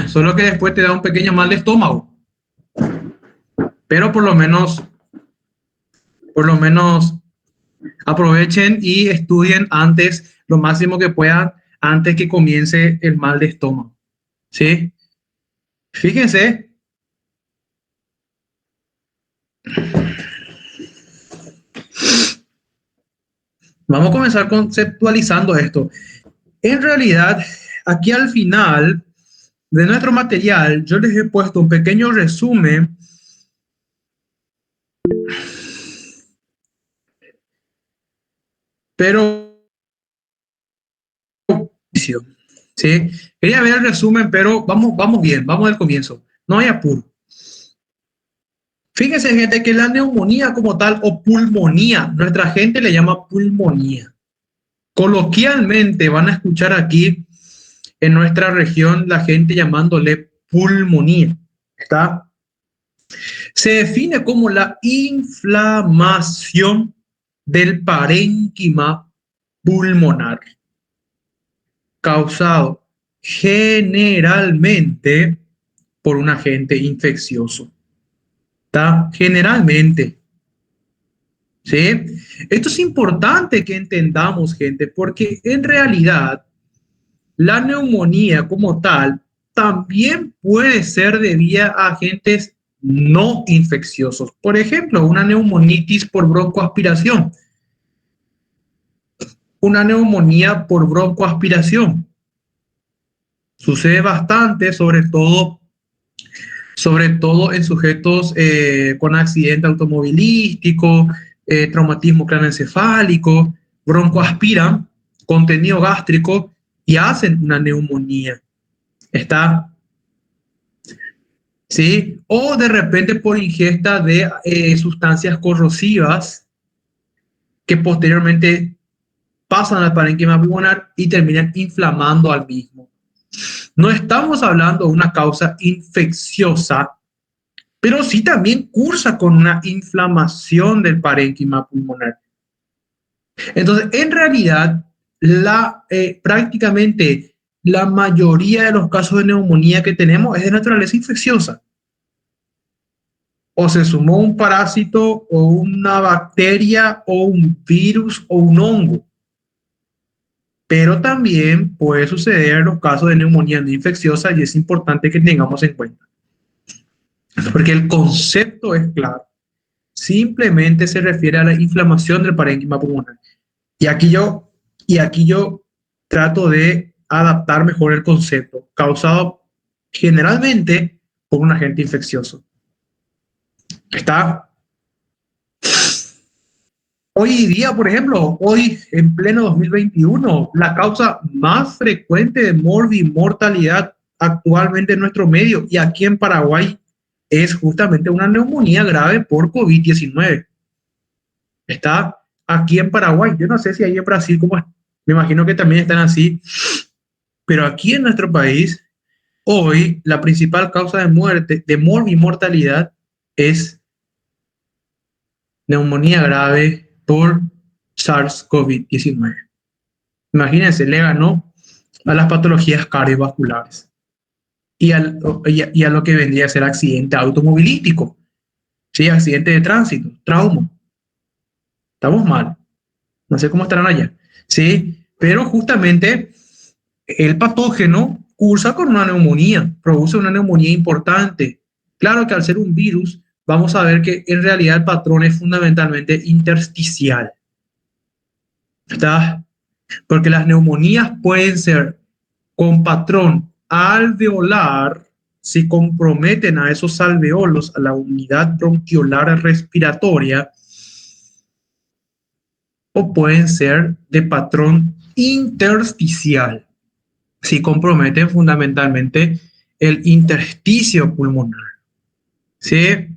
Solo que después te da un pequeño mal de estómago. Pero por lo menos aprovechen y estudien antes, lo máximo que puedan, antes que comience el mal de estómago. ¿Sí? Fíjense. Vamos a comenzar conceptualizando esto. En realidad, aquí al final de nuestro material, yo les he puesto un pequeño resumen, pero ¿sí? Quería ver el resumen, pero vamos bien, vamos del comienzo. No hay apuro. Fíjense, gente, que la neumonía como tal, o pulmonía, nuestra gente le llama pulmonía. Coloquialmente van a escuchar aquí en nuestra región la gente llamándole pulmonía. ¿Está? Se define como la inflamación del parénquima pulmonar, causado generalmente por un agente infeccioso. ¿Está? Generalmente. ¿Sí? Esto es importante que entendamos, gente, porque en realidad la neumonía como tal también puede ser debida a agentes no infecciosos. Por ejemplo, una neumonitis por broncoaspiración, una neumonía por broncoaspiración. Sucede bastante, sobre todo en sujetos con accidente automovilístico, traumatismo craneoencefálico, broncoaspiran contenido gástrico y hacen una neumonía. ¿Está? ¿Sí? O de repente por ingesta de sustancias corrosivas que posteriormente pasan al parénquima pulmonar y terminan inflamando al mismo. No estamos hablando de una causa infecciosa, pero sí también cursa con una inflamación del parénquima pulmonar. Entonces, en realidad, prácticamente la mayoría de los casos de neumonía que tenemos es de naturaleza infecciosa. O se sumó un parásito o una bacteria o un virus o un hongo. Pero también puede suceder en los casos de neumonía no infecciosa y es importante que tengamos en cuenta. Porque el concepto es claro. Simplemente se refiere a la inflamación del parénquima pulmonar. Y aquí yo trato de adaptar mejor el concepto, causado generalmente por un agente infeccioso. ¿Está? Hoy día, por ejemplo, hoy en pleno 2021, la causa más frecuente de mortalidad actualmente en nuestro medio y aquí en Paraguay es justamente una neumonía grave por COVID-19. Está aquí en Paraguay. Yo no sé si ahí en Brasil, como me imagino que también están así, pero aquí en nuestro país, hoy la principal causa de muerte, de mortalidad, es neumonía grave por SARS-CoV-19. Imagínense, le ganó a las patologías cardiovasculares y a lo que vendría a ser accidente automovilístico, ¿sí? Accidente de tránsito, trauma. Estamos mal. No sé cómo estarán allá. ¿Sí? Pero justamente el patógeno cursa con una neumonía, produce una neumonía importante. Claro que al ser un virus, vamos a ver que en realidad el patrón es fundamentalmente intersticial. ¿Está? Porque las neumonías pueden ser con patrón alveolar si comprometen a esos alveolos, a la unidad bronquiolar respiratoria, o pueden ser de patrón intersticial si comprometen fundamentalmente el intersticio pulmonar. ¿Sí?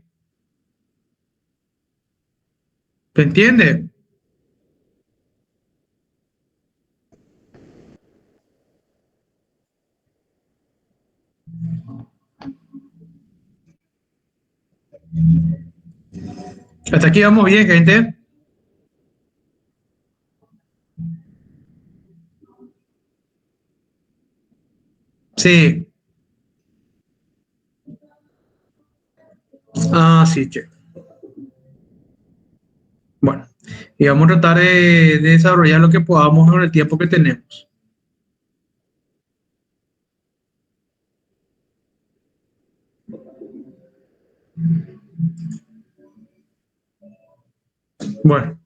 ¿Se entiende? Hasta aquí vamos bien, gente. Sí. Ah, sí, che. Bueno, y vamos a tratar de desarrollar lo que podamos con el tiempo que tenemos. Bueno,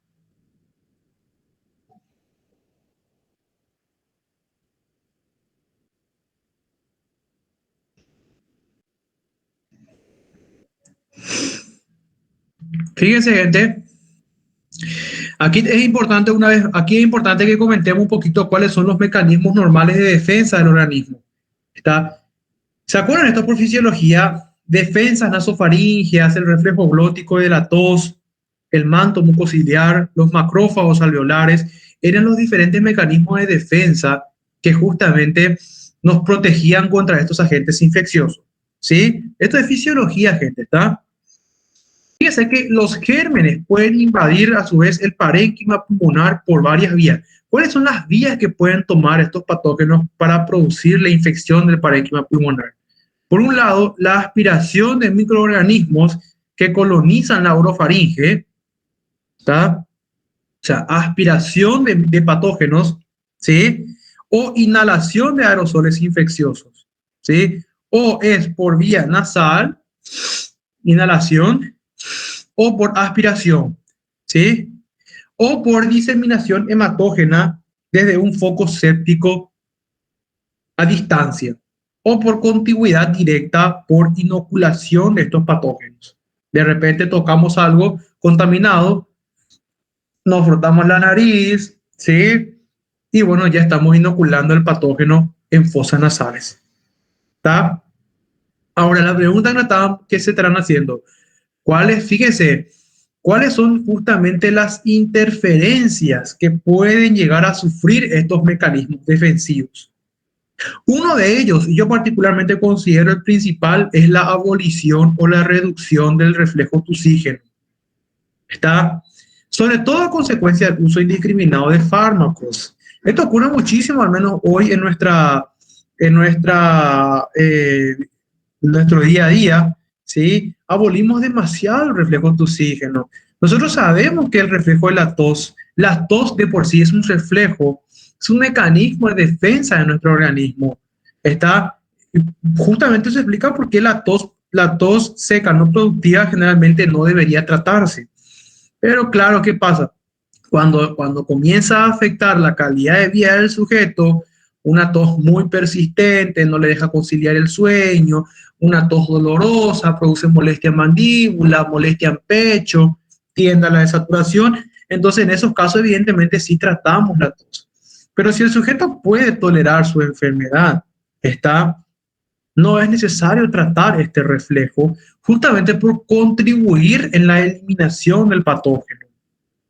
fíjense, gente, aquí es importante aquí es importante que comentemos un poquito cuáles son los mecanismos normales de defensa del organismo. ¿Está? ¿Se acuerdan esto por fisiología? Defensas nasofaríngeas, el reflejo glótico de la tos, el manto mucociliar, los macrófagos alveolares, eran los diferentes mecanismos de defensa que justamente nos protegían contra estos agentes infecciosos. ¿Sí? Esto es fisiología, gente, ¿está? Fíjense que los gérmenes pueden invadir a su vez el parénquima pulmonar por varias vías. ¿Cuáles son las vías que pueden tomar estos patógenos para producir la infección del parénquima pulmonar? Por un lado, la aspiración de microorganismos que colonizan la orofaringe, ¿está? O sea, aspiración de patógenos, ¿sí? O inhalación de aerosoles infecciosos, ¿sí? O es por vía nasal, inhalación, o por aspiración, ¿sí? O por diseminación hematógena desde un foco séptico a distancia, o por contigüidad directa por inoculación de estos patógenos. De repente tocamos algo contaminado, nos frotamos la nariz, ¿sí? Y bueno, ya estamos inoculando el patógeno en fosas nasales, ¿está? Ahora, la pregunta que, que se estarán haciendo, ¿cuáles, fíjese, cuáles son justamente las interferencias que pueden llegar a sufrir estos mecanismos defensivos? Uno de ellos, y yo particularmente considero el principal, es la abolición o la reducción del reflejo tusígeno. Está sobre todo a consecuencia del uso indiscriminado de fármacos. Esto ocurre muchísimo, al menos hoy en nuestro día a día, ¿sí? Abolimos demasiado el reflejo tusígeno. Nosotros sabemos que el reflejo de la tos de por sí es un reflejo, es un mecanismo de defensa de nuestro organismo. Está, justamente se explica por qué la tos seca no productiva generalmente no debería tratarse. Pero claro, ¿qué pasa? Cuando comienza a afectar la calidad de vida del sujeto, una tos muy persistente, no le deja conciliar el sueño, una tos dolorosa, produce molestia en mandíbula, molestia en pecho, tiende a la desaturación. Entonces, en esos casos, evidentemente, sí tratamos la tos. Pero si el sujeto puede tolerar su enfermedad, está, no es necesario tratar este reflejo justamente por contribuir en la eliminación del patógeno.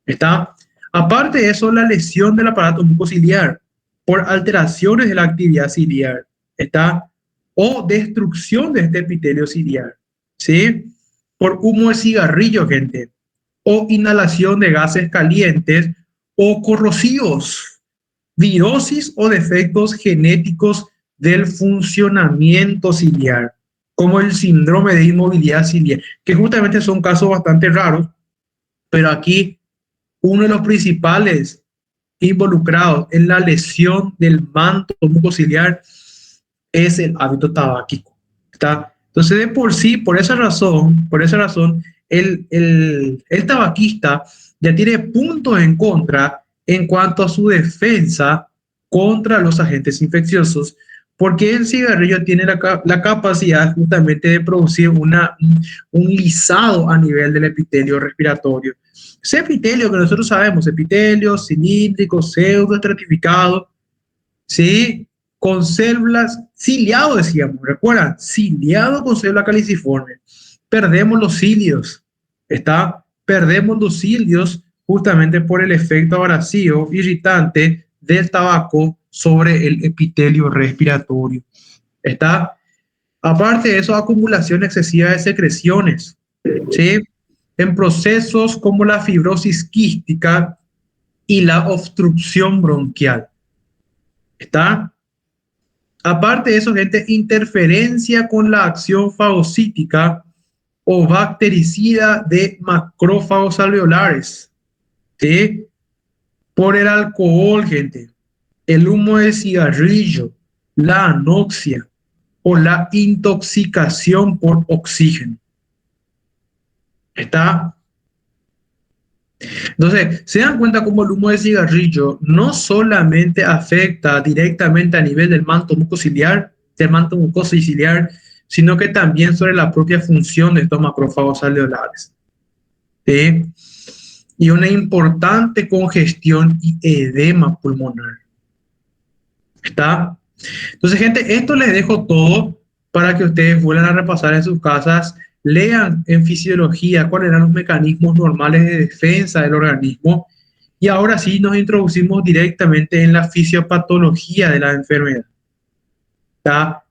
¿Está? Aparte de eso, la lesión del aparato mucociliar por alteraciones de la actividad ciliar, ¿está? O destrucción de este epitelio ciliar, ¿sí? Por humo de cigarrillo, gente, o inhalación de gases calientes o corrosivos, virosis o defectos genéticos del funcionamiento ciliar, como el síndrome de inmovilidad ciliar, que justamente son casos bastante raros, pero aquí uno de los principales involucrados en la lesión del manto mucociliar es el hábito tabáquico. ¿Está? Entonces, de por sí, por esa razón el tabaquista ya tiene puntos en contra en cuanto a su defensa contra los agentes infecciosos, porque el cigarrillo tiene la capacidad justamente de producir un lisado a nivel del epitelio respiratorio. Ese epitelio que nosotros sabemos, epitelio cilíndrico, pseudoestratificado, ¿sí? Con células ciliado, decíamos, ¿recuerdan? Ciliado con célula caliciforme. Perdemos los cilios, ¿está? Perdemos los cilios justamente por el efecto abrasivo irritante del tabaco sobre el epitelio respiratorio, ¿está? Aparte de eso, acumulación excesiva de secreciones, ¿sí? En procesos como la fibrosis quística y la obstrucción bronquial, ¿está? Aparte de eso, gente, interferencia con la acción fagocítica o bactericida de macrófagos alveolares, ¿sí? Por el alcohol, gente, el humo de cigarrillo, la anoxia o la intoxicación por oxígeno. ¿Está? Entonces, se dan cuenta cómo el humo de cigarrillo no solamente afecta directamente a nivel del manto mucociliar, sino que también sobre la propia función de estos macrófagos alveolares. ¿Sí? Y una importante congestión y edema pulmonar. ¿Está? Entonces, gente, esto les dejo todo para que ustedes vuelvan a repasar en sus casas, lean en fisiología cuáles eran los mecanismos normales de defensa del organismo y ahora sí nos introducimos directamente en la fisiopatología de la enfermedad. ¿Está?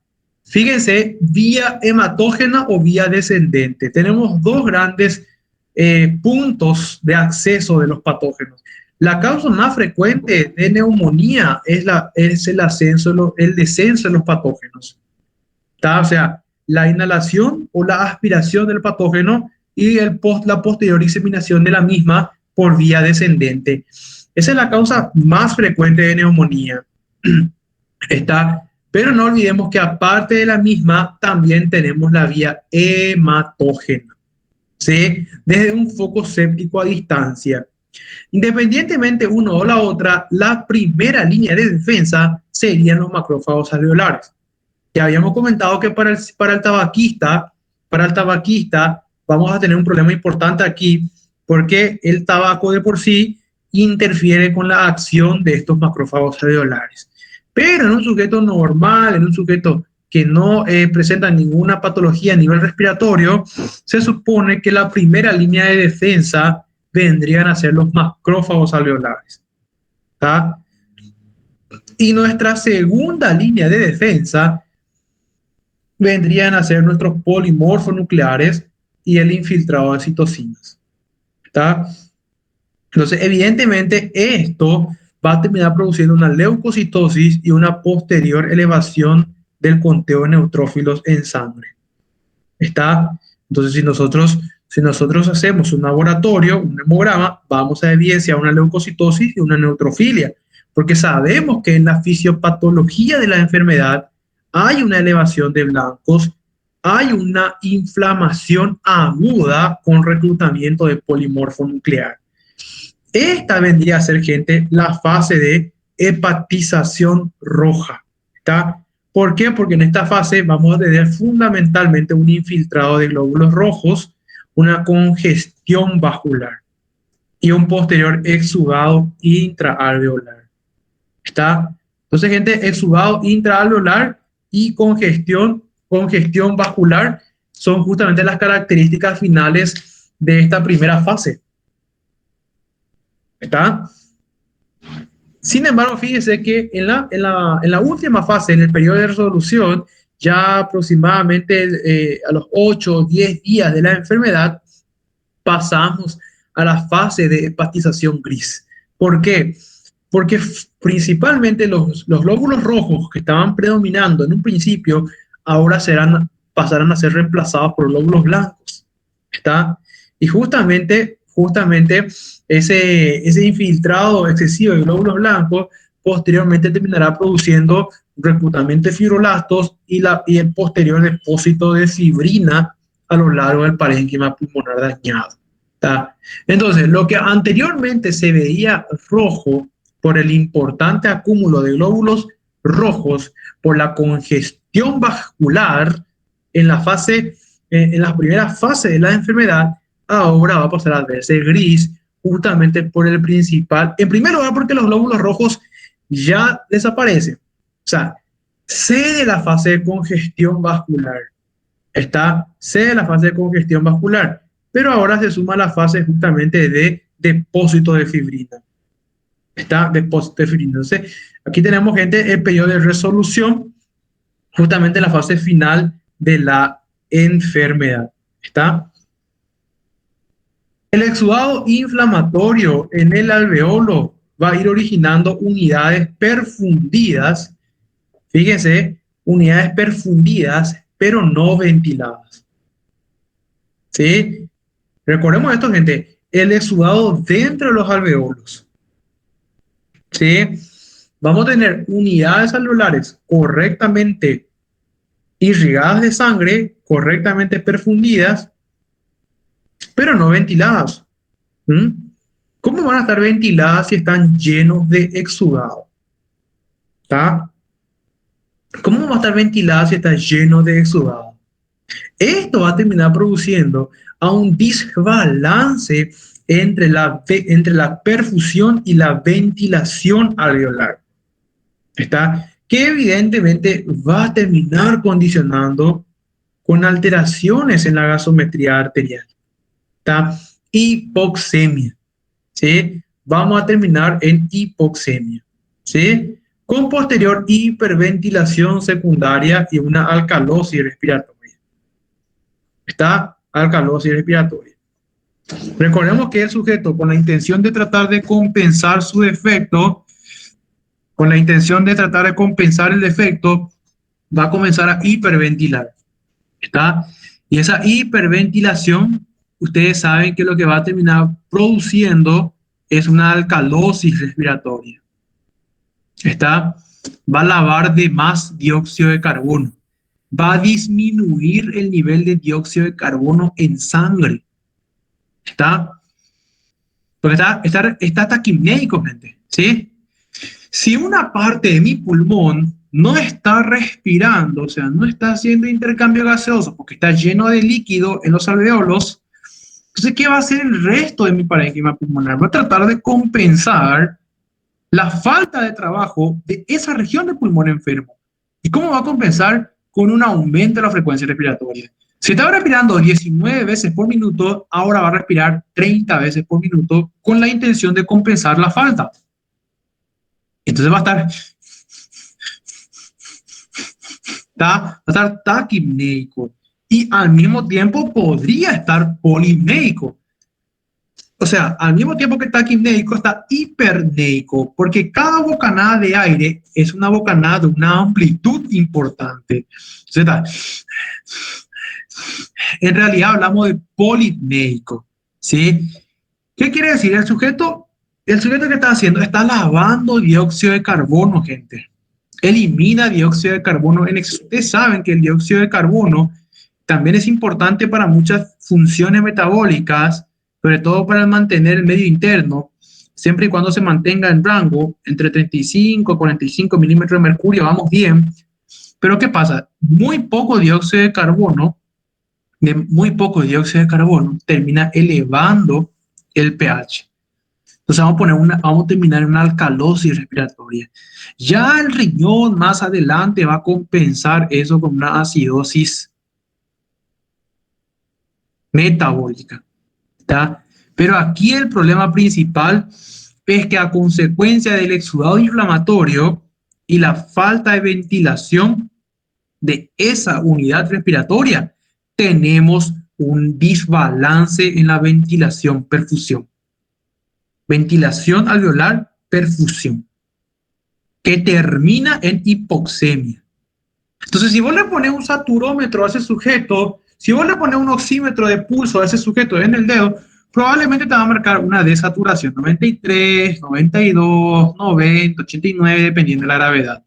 Fíjense, vía hematógena o vía descendente. Tenemos dos grandes puntos de acceso de los patógenos. La causa más frecuente de neumonía es el descenso de los patógenos. ¿Está? O sea, la inhalación o la aspiración del patógeno y la posterior diseminación de la misma por vía descendente. Esa es la causa más frecuente de neumonía. Está, pero no olvidemos que aparte de la misma, también tenemos la vía hematógena, ¿sí? Desde un foco séptico a distancia. Independientemente uno o la otra, la primera línea de defensa serían los macrófagos alveolares. Ya habíamos comentado que para el tabaquista vamos a tener un problema importante aquí porque el tabaco de por sí interfiere con la acción de estos macrófagos alveolares. Pero en un sujeto normal, en un sujeto que no presenta ninguna patología a nivel respiratorio, se supone que la primera línea de defensa vendrían a ser los macrófagos alveolares. ¿Tá? Y nuestra segunda línea de defensa vendrían a ser nuestros polimorfos nucleares y el infiltrado de citocinas. ¿Tá? Entonces, evidentemente, esto va a terminar produciendo una leucocitosis y una posterior elevación del conteo de neutrófilos en sangre. ¿Está? Entonces, si nosotros hacemos un laboratorio, un hemograma, vamos a evidenciar una leucocitosis y una neutrofilia, porque sabemos que en la fisiopatología de la enfermedad hay una elevación de blancos, hay una inflamación aguda con reclutamiento de polimorfo nuclear. Esta vendría a ser, gente, la fase de hepatización roja. ¿Está? ¿Por qué? Porque en esta fase vamos a tener fundamentalmente un infiltrado de glóbulos rojos, una congestión vascular y un posterior exudado intraalveolar. ¿Está? Entonces, gente, exudado intraalveolar y congestión vascular son justamente las características finales de esta primera fase. ¿Está? Sin embargo, fíjese que en la última fase, en el periodo de resolución, ya aproximadamente a los 8 o 10 días de la enfermedad, pasamos a la fase de hepatización gris. ¿Por qué? Porque principalmente los glóbulos rojos que estaban predominando en un principio, ahora pasarán a ser reemplazados por glóbulos blancos. ¿Está? Y justamente ese infiltrado excesivo de glóbulos blancos posteriormente terminará produciendo reclutamiento de fibroblastos y el posterior depósito de fibrina a lo largo del parénquima pulmonar dañado. ¿Tá? Entonces, lo que anteriormente se veía rojo por el importante acúmulo de glóbulos rojos, por la congestión vascular en la primera fase de la enfermedad, ahora va a pasar a verse gris justamente por el principal, en primer lugar porque los glóbulos rojos ya desaparecen, o sea, cede la fase de congestión vascular, cede la fase de congestión vascular, pero ahora se suma la fase justamente de depósito de fibrina, depósito de fibrina. Entonces, aquí tenemos, gente, el periodo de resolución, justamente la fase final de la enfermedad, ¿está? El exudado inflamatorio en el alveolo va a ir originando unidades perfundidas, fíjense, unidades perfundidas, pero no ventiladas. ¿sí? Recordemos esto, gente, el exudado dentro de los alveolos, ¿sí? Vamos a tener unidades alveolares correctamente irrigadas de sangre, correctamente perfundidas, pero no ventiladas. ¿Mm? ¿Cómo van a estar ventiladas si están llenos de exudado? ¿Está? ¿Cómo va a estar ventilada si está lleno de exudado? Esto va a terminar produciendo a un desbalance entre la perfusión y la ventilación alveolar. ¿Está? Que evidentemente va a terminar condicionando con alteraciones en la gasometría arterial. ¿Está? Hipoxemia. ¿Sí? Vamos a terminar en hipoxemia. ¿Sí? Con posterior hiperventilación secundaria y una alcalosis respiratoria. ¿Está? Alcalosis respiratoria. Recordemos que el sujeto, con la intención de tratar de compensar su defecto, con la intención de tratar de compensar el defecto, va a comenzar a hiperventilar. ¿Está? Y esa hiperventilación, ustedes saben que lo que va a terminar produciendo es una alcalosis respiratoria. ¿Está? Va a lavar de más dióxido de carbono. Va a disminuir el nivel de dióxido de carbono en sangre. ¿Está? Porque está taquimnéico, gente. ¿Sí? Si una parte de mi pulmón no está respirando, o sea, no está haciendo intercambio gaseoso porque está lleno de líquido en los alveolos, entonces, ¿qué va a hacer el resto de mi parénquima pulmonar? Va a tratar de compensar la falta de trabajo de esa región del pulmón enfermo. ¿Y cómo va a compensar? Con un aumento de la frecuencia respiratoria. Si estaba respirando 19 veces por minuto, ahora va a respirar 30 veces por minuto con la intención de compensar la falta. Entonces va a estar taquipneico y al mismo tiempo podría estar polimneico. O sea, al mismo tiempo que está taquipneico, está hiperneico, porque cada bocanada de aire es una bocanada de una amplitud importante. Entonces, en realidad hablamos de polipneico, ¿sí? ¿Qué quiere decir? El sujeto que está haciendo está lavando dióxido de carbono, gente. Elimina dióxido de carbono en exceso. Ustedes saben que el dióxido de carbono también es importante para muchas funciones metabólicas, sobre todo para mantener el medio interno, siempre y cuando se mantenga en rango entre 35 y 45 milímetros de mercurio, vamos bien. Pero ¿qué pasa? Muy poco dióxido de carbono termina elevando el pH. Entonces vamos a terminar en una alcalosis respiratoria. Ya el riñón más adelante va a compensar eso con una acidosis metabólica. ¿Está? Pero aquí el problema principal es que a consecuencia del exudado inflamatorio y la falta de ventilación de esa unidad respiratoria, tenemos un desbalance en la ventilación-perfusión. Ventilación alveolar, perfusión, que termina en hipoxemia. Entonces, si vos le pones un saturómetro a ese sujeto, si vos le pones un oxímetro de pulso a ese sujeto en el dedo, probablemente te va a marcar una desaturación, 93, 92, 90, 89, dependiendo de la gravedad.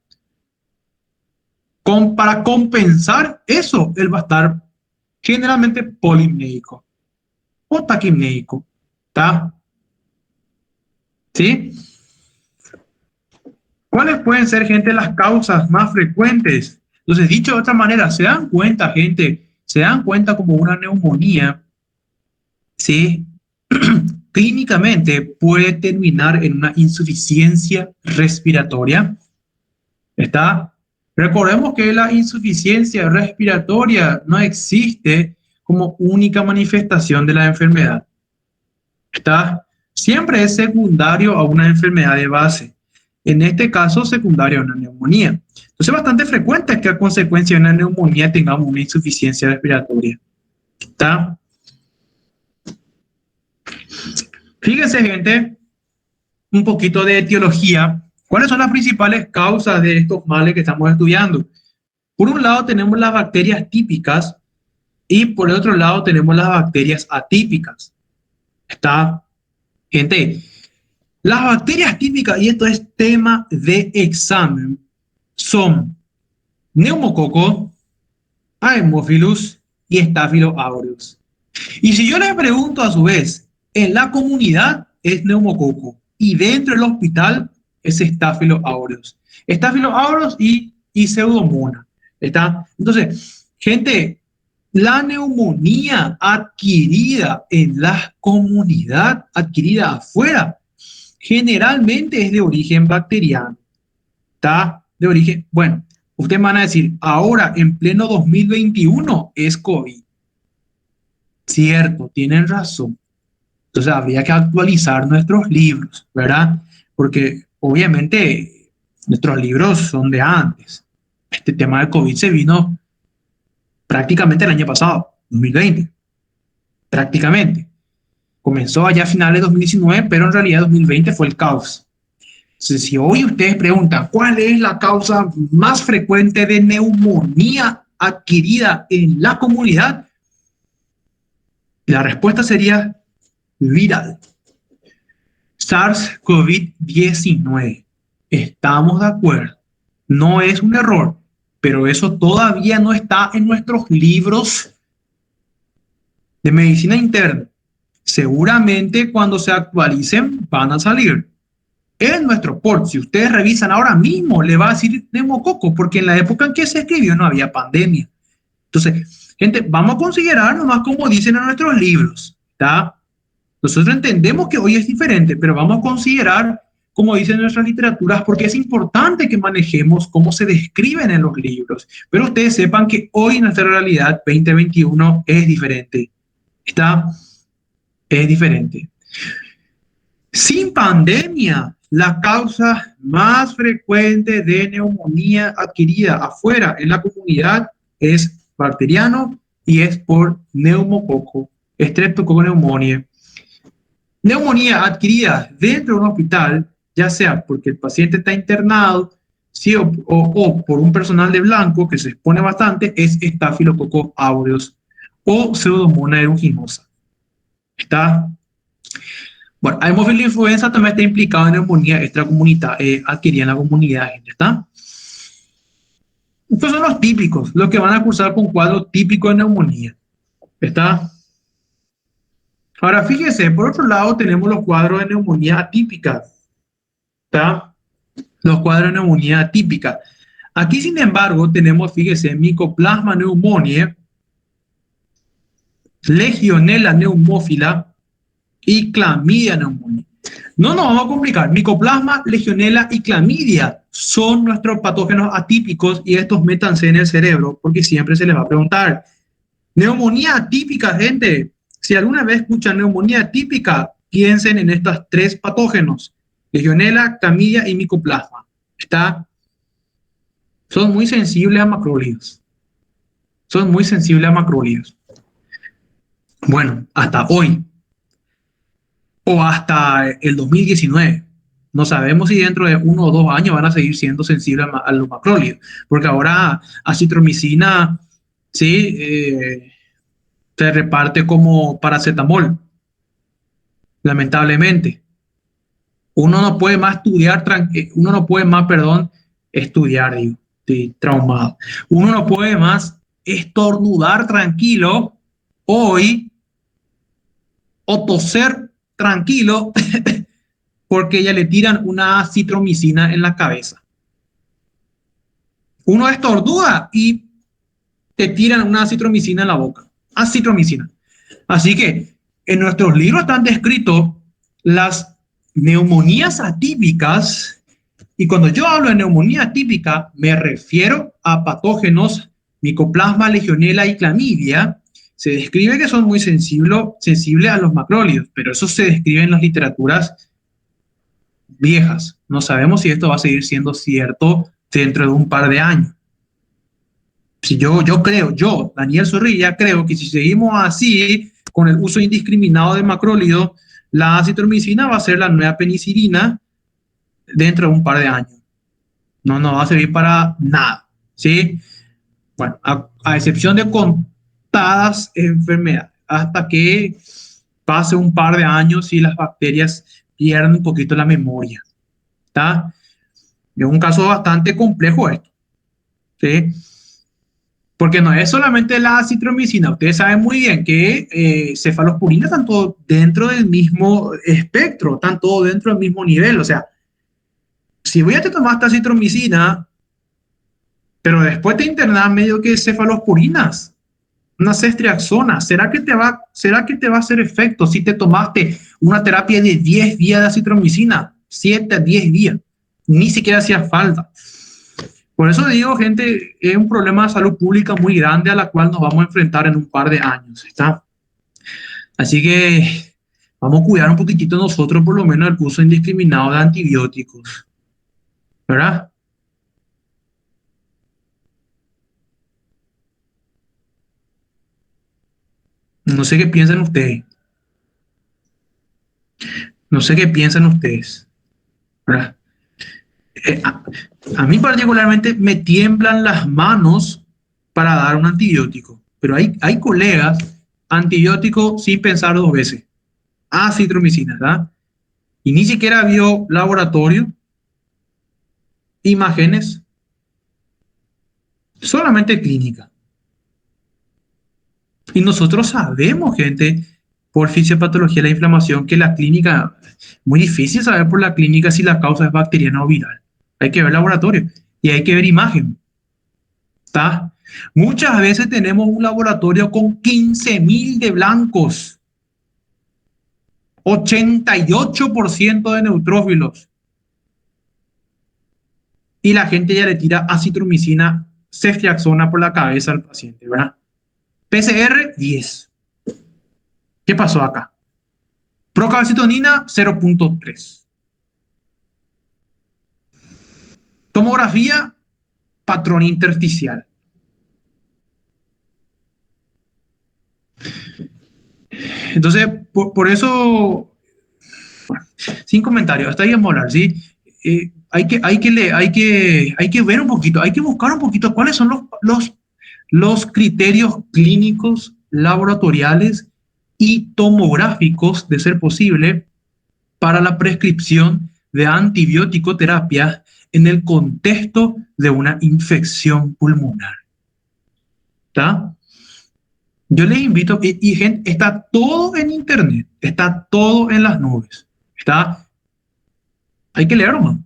Para compensar eso, él va a estar generalmente polimnéico o taquimnéico. ¿Está? ¿Sí? ¿Cuáles pueden ser, gente, las causas más frecuentes? Entonces, dicho de otra manera, se dan cuenta, gente, se dan cuenta como una neumonía, ¿sí? Clínicamente puede terminar en una insuficiencia respiratoria. ¿Está? Recordemos que la insuficiencia respiratoria no existe como única manifestación de la enfermedad. ¿Está? Siempre es secundario a una enfermedad de base. En este caso, secundario a una neumonía. Entonces, es bastante frecuente que a consecuencia de una neumonía tengamos una insuficiencia respiratoria. ¿Está? Fíjense, gente, un poquito de etiología. ¿Cuáles son las principales causas de estos males que estamos estudiando? Por un lado, tenemos las bacterias típicas, Y por el otro lado tenemos las bacterias atípicas. Está, gente, las bacterias típicas, y esto es tema de examen, son neumococo, Haemophilus y Staphylo aureus. Y si yo le pregunto a su vez, en la comunidad es neumococo y dentro del hospital es Staphylo aureus. Staphylo aureus y Pseudomonas. ¿Está? Entonces, gente, la neumonía adquirida en la comunidad, adquirida afuera, generalmente es de origen bacteriano. ¿Está? De origen, bueno, ustedes van a decir, ahora en pleno 2021 es COVID. Cierto, tienen razón. Entonces habría que actualizar nuestros libros, ¿verdad? Porque obviamente nuestros libros son de antes. Este tema del COVID se vino prácticamente el año pasado, 2020, prácticamente. Comenzó allá a finales de 2019, pero en realidad 2020 fue el caos. Entonces, si hoy ustedes preguntan cuál es la causa más frecuente de neumonía adquirida en la comunidad, la respuesta sería viral. SARS-CoV-19. Estamos de acuerdo. No es un error, pero eso todavía no está en nuestros libros de medicina interna. Seguramente cuando se actualicen van a salir. En nuestro port, si ustedes revisan ahora mismo, le va a decir neumococo, porque en la época en que se escribió no había pandemia. Entonces, gente, vamos a considerar nomás como dicen en nuestros libros, ¿está? Nosotros entendemos que hoy es diferente, pero vamos a considerar, como dicen nuestras literaturas, porque es importante que manejemos cómo se describen en los libros. Pero ustedes sepan que hoy nuestra realidad 2021 es diferente. ¿Está? Es diferente. Sin pandemia, la causa más frecuente de neumonía adquirida afuera en la comunidad es bacteriano y es por neumococo, Streptococcus pneumoniae. Neumonía adquirida dentro de un hospital, ya sea porque el paciente está internado, sí, o por un personal de blanco que se expone bastante, es Staphylococcus aureus o Pseudomonas aeruginosa. ¿Está? Bueno, Haemophilus influenza también está implicado en neumonía extracomunitaria adquirida en la comunidad, gente, ¿está? Estos son los típicos, los que van a cursar con cuadro típico de neumonía, ¿está? Ahora, fíjese, por otro lado tenemos los cuadros de neumonía atípica, ¿está? Los cuadros de neumonía atípica. Aquí, sin embargo, tenemos, fíjese, Mycoplasma pneumoniae, Legionella pneumófila y Clamidia pneumoniae. No nos vamos a complicar. Micoplasma, Legionella y Clamidia son nuestros patógenos atípicos y estos métanse en el cerebro porque siempre se les va a preguntar. Neumonía atípica, gente. Si alguna vez escuchan neumonía atípica, piensen en estos tres patógenos. Legionella, Clamidia y Micoplasma. ¿Está? Son muy sensibles a macrólidos. Son muy sensibles a macrólidos. Bueno, hasta hoy o hasta el 2019. No sabemos si dentro de 1 o 2 años van a seguir siendo sensibles a los macrólidos, porque ahora acitromicina sí, se reparte como paracetamol, lamentablemente. Uno no puede más estudiar, uno no puede más, perdón, estudiar, digo, sí, traumado. Uno no puede más estornudar tranquilo hoy o toser tranquilo porque ya le tiran una acitromicina en la cabeza. Uno estornuda y te tiran una acitromicina en la boca. Acitromicina. Así que en nuestros libros están descritos las neumonías atípicas y cuando yo hablo de neumonía atípica me refiero a patógenos Mycoplasma, Legionella y Clamidia. Se describe que son muy sensibles a los macrólidos, pero eso se describe en las literaturas viejas. No sabemos si esto va a seguir siendo cierto dentro de un par de años. Si yo creo, Daniel Zorrilla, creo que si seguimos así, con el uso indiscriminado de macrólidos, la acitromicina va a ser la nueva penicilina dentro de un par de años. No va a servir para nada, ¿sí? Bueno, a excepción de contadas enfermedades, hasta que pase un par de años y las bacterias pierden un poquito la memoria. ¿Está? Es un caso bastante complejo esto, ¿sí? Porque no es solamente la acitromicina. Ustedes saben muy bien que cefalosporina están todos dentro del mismo espectro, están todos dentro del mismo nivel. O sea, si voy a te tomaste acitromicina, pero después te internas medio que cefalosporinas, una ceftriaxona, será que te va a hacer efecto si te tomaste una terapia de 10 días de acitromicina, 7 a 10 días? Ni siquiera hacía falta. Por eso digo, gente, es un problema de salud pública muy grande a la cual nos vamos a enfrentar en un par de años, ¿está? Así que vamos a cuidar un poquitito nosotros, por lo menos, el uso indiscriminado de antibióticos, ¿verdad? No sé qué piensan ustedes, no sé qué piensan ustedes, ¿verdad? Eh, a, a mí particularmente me tiemblan las manos para dar un antibiótico, pero hay colegas, antibiótico sin pensar dos veces, acitromicina, ¿verdad? Y ni siquiera vio laboratorio, imágenes, solamente clínica. Y nosotros sabemos, gente, por fisiopatología de la inflamación, que la clínica, muy difícil saber por la clínica si la causa es bacteriana o viral. Hay que ver laboratorio y hay que ver imagen. ¿Está? Muchas veces tenemos un laboratorio con 15.000 de blancos, 88% de neutrófilos, y la gente ya le tira acitromicina, ceftriaxona por la cabeza al paciente, ¿verdad? PCR 10. ¿Qué pasó acá? Procalcitonina 0.3. Tomografía, patrón intersticial. Entonces, por eso, bueno, sin comentarios, hasta ahí vamos a hablar, ¿sí? Hay que ver un poquito, hay que buscar un poquito cuáles son los criterios clínicos, laboratoriales y tomográficos, de ser posible, para la prescripción de antibiótico terapia en el contexto de una infección pulmonar. ¿Está? Yo les invito, y gente, está todo en internet, está todo en las nubes, está, hay que leerlo, ¿no?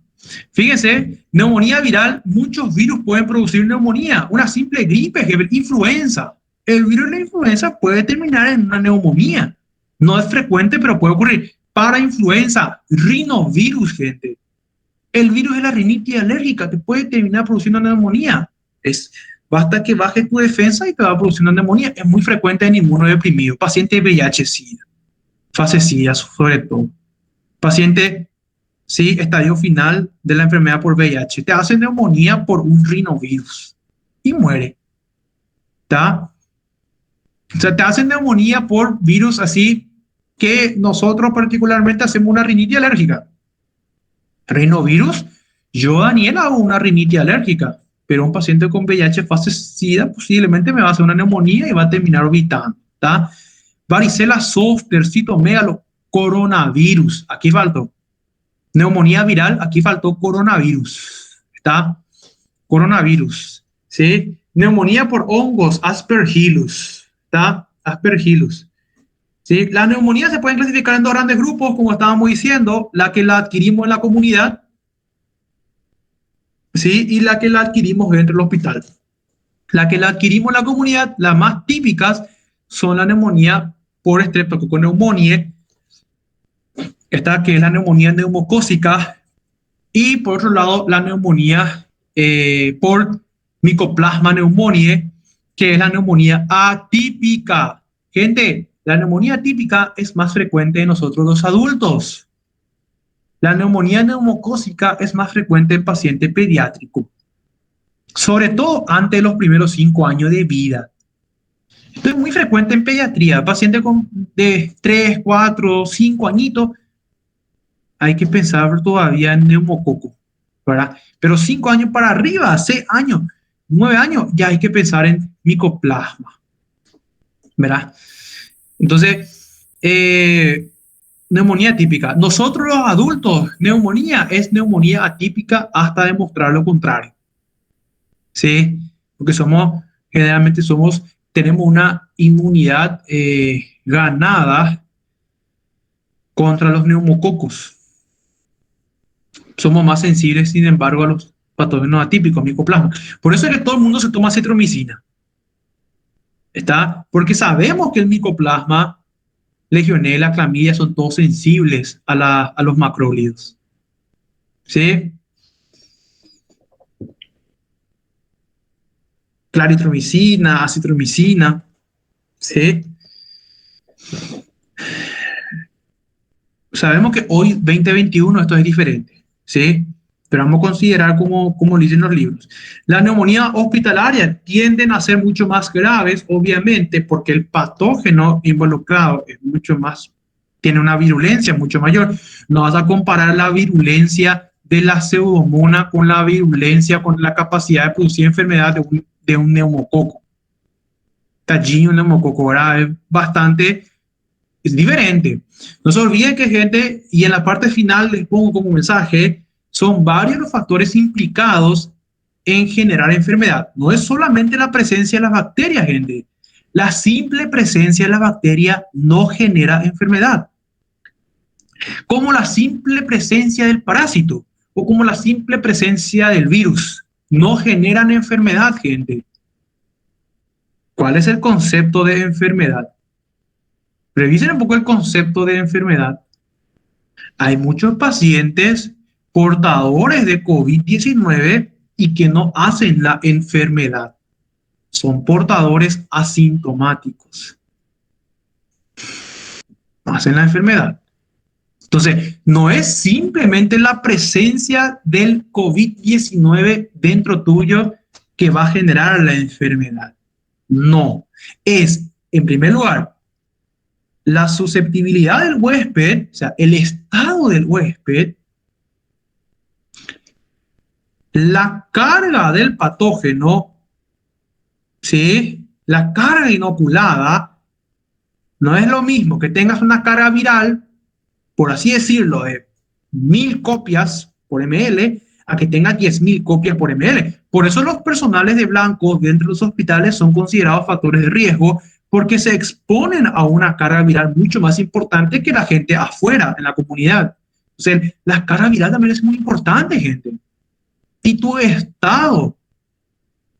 Fíjense, neumonía viral, muchos virus pueden producir neumonía, una simple gripe, influenza. El virus de la influenza puede terminar en una neumonía. No es frecuente, pero puede ocurrir. Para influenza, rinovirus, gente. El virus de la rinitis alérgica te puede terminar produciendo una neumonía. Basta que baje tu defensa y te va a producir una neumonía. Es muy frecuente en inmunodeprimido. Paciente VIH-Sida, fase SIDA sobre todo. Paciente, sí, estadio final de la enfermedad por VIH. Te hace neumonía por un rinovirus y muere. ¿Está? O sea, te hacen neumonía por virus así que nosotros particularmente hacemos una rinitis alérgica. Rinovirus, yo, Daniel, hago una rinitis alérgica, pero un paciente con VIH fase SIDA posiblemente me va a hacer una neumonía y va a terminar orbitando. ¿Está? Varicela zoster, citomegalo, coronavirus. Aquí faltó. Neumonía viral, aquí faltó coronavirus. ¿Está? Coronavirus. ¿Sí? Neumonía por hongos, aspergillus. ¿Está? Aspergillus. ¿Sí? Las neumonías se pueden clasificar en dos grandes grupos, como estábamos diciendo, la que la adquirimos en la comunidad, ¿sí? Y la que la adquirimos dentro del hospital. La que la adquirimos en la comunidad, las más típicas son la neumonía por Streptococcus pneumoniae, esta que es la neumonía neumocócica, y por otro lado la neumonía por Mycoplasma pneumoniae, que es la neumonía atípica. Gente, la neumonía atípica es más frecuente en nosotros los adultos. La neumonía neumocócica es más frecuente en paciente pediátrico, sobre todo antes de los primeros 5 años de vida. Esto es muy frecuente en pediatría, paciente de 3, 4, 5 añitos, hay que pensar todavía en neumococo, ¿verdad? Pero 5 años para arriba, 6 años, 9 años, ya hay que pensar en micoplasma. ¿verdad? Entonces, neumonía atípica. Nosotros los adultos, neumonía es neumonía atípica hasta demostrar lo contrario, ¿sí? Porque generalmente tenemos una inmunidad ganada contra los neumococos. Somos más sensibles, sin embargo, a los patógenos atípicos, micoplasma. Por eso es que todo el mundo se toma citromicina, ¿está? Porque sabemos que el micoplasma, legionela, clamidia, son todos sensibles a los macrólidos, ¿sí? Claritromicina, acitromicina, ¿sí? Sabemos que hoy, 2021, esto es diferente, ¿sí? Pero vamos a considerar como dicen los libros. Las neumonías hospitalarias tienden a ser mucho más graves, obviamente, porque el patógeno involucrado es mucho más, tiene una virulencia mucho mayor. No vas a comparar la virulencia de la pseudomonas con la virulencia, con la capacidad de producir enfermedad de un neumococo. Tallino, un neumococo, ¿verdad? Es diferente. No se olviden que, gente, y en la parte final les pongo como mensaje, son varios los factores implicados en generar enfermedad. No es solamente la presencia de las bacterias, gente. La simple presencia de la bacteria no genera enfermedad. Como la simple presencia del parásito o como la simple presencia del virus no generan enfermedad, gente. ¿Cuál es el concepto de enfermedad? Revisen un poco el concepto de enfermedad. Hay muchos pacientes portadores de COVID-19 y que no hacen la enfermedad. Son portadores asintomáticos. No hacen la enfermedad. Entonces, no es simplemente la presencia del COVID-19 dentro tuyo que va a generar la enfermedad. No. Es, en primer lugar, la susceptibilidad del huésped, o sea, el estado del huésped, la carga del patógeno, ¿sí? La carga inoculada no es lo mismo que tengas una carga viral, por así decirlo, de 1000 copias por ml, a que tengas 10.000 copias por ml. Por eso los personales de blancos dentro de los hospitales son considerados factores de riesgo, porque se exponen a una carga viral mucho más importante que la gente afuera, en la comunidad. O sea, la carga viral también es muy importante, gente. Y tu estado